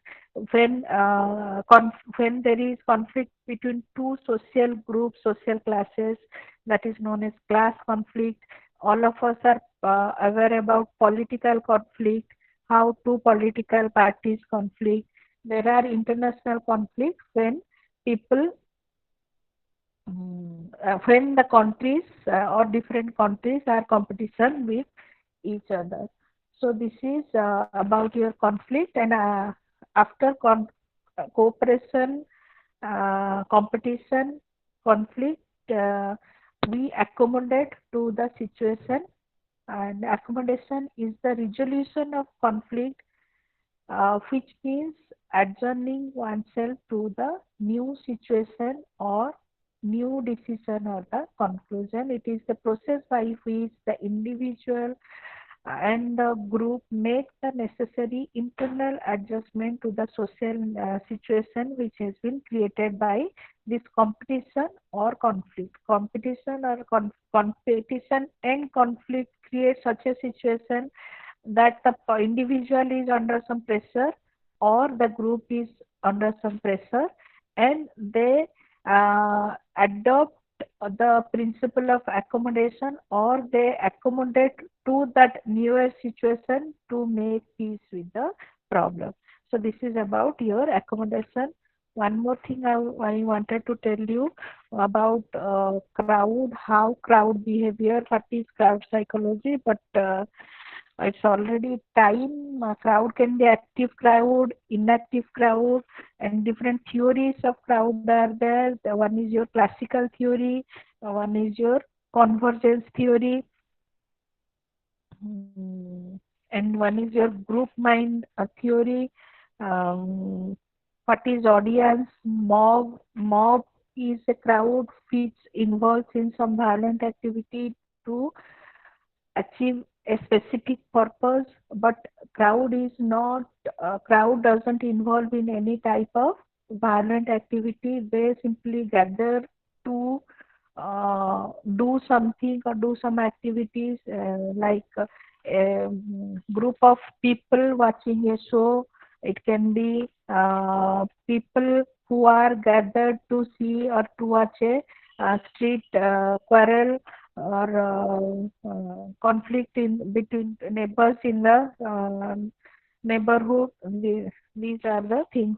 When there is conflict between two social groups, social classes, that is known as class conflict. All of us are aware about political conflict, how two political parties conflict. There are international conflicts when people, when the countries or different countries are competition with each other. So this is about your conflict, and after cooperation, competition, conflict, we accommodate to the situation, and accommodation is the resolution of conflict, which means adjourning oneself to the new situation or new decision or the conclusion. It is the process by which the individual and the group make the necessary internal adjustment to the social situation which has been created by this competition or conflict. Competition or competition and conflict create such a situation that the individual is under some pressure or the group is under some pressure, and they adopt the principle of accommodation, or they accommodate to that newer situation to make peace with the problem. So this is about your accommodation. One more thing I wanted to tell you about crowd, how crowd behavior, what is crowd psychology, but it's already time. Crowd can be active crowd, inactive crowd, and different theories of crowd are there. The one is your classical theory, one is your convergence theory, and one is your group mind theory. Um, what is audience? Mob is a crowd which involves in some violent activity to achieve a specific purpose, but crowd is not, crowd doesn't involve in any type of violent activity, they simply gather to do something or do some activities like a group of people watching a show. It can be people who are gathered to see or to watch a street quarrel or conflict in between neighbors in the neighborhood. These are the things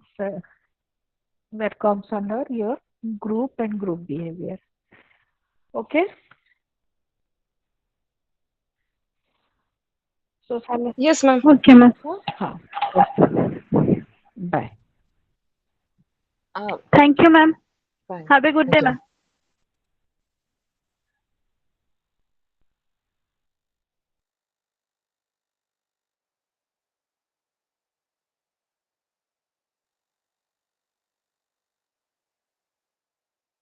that comes under your group and group behavior. Okay, so shall Yes, ma'am. Okay, ma'am. हाँ, okay. Bye. Uh, Thank you, ma'am. Fine. Have a good day, Thank you. ma'am.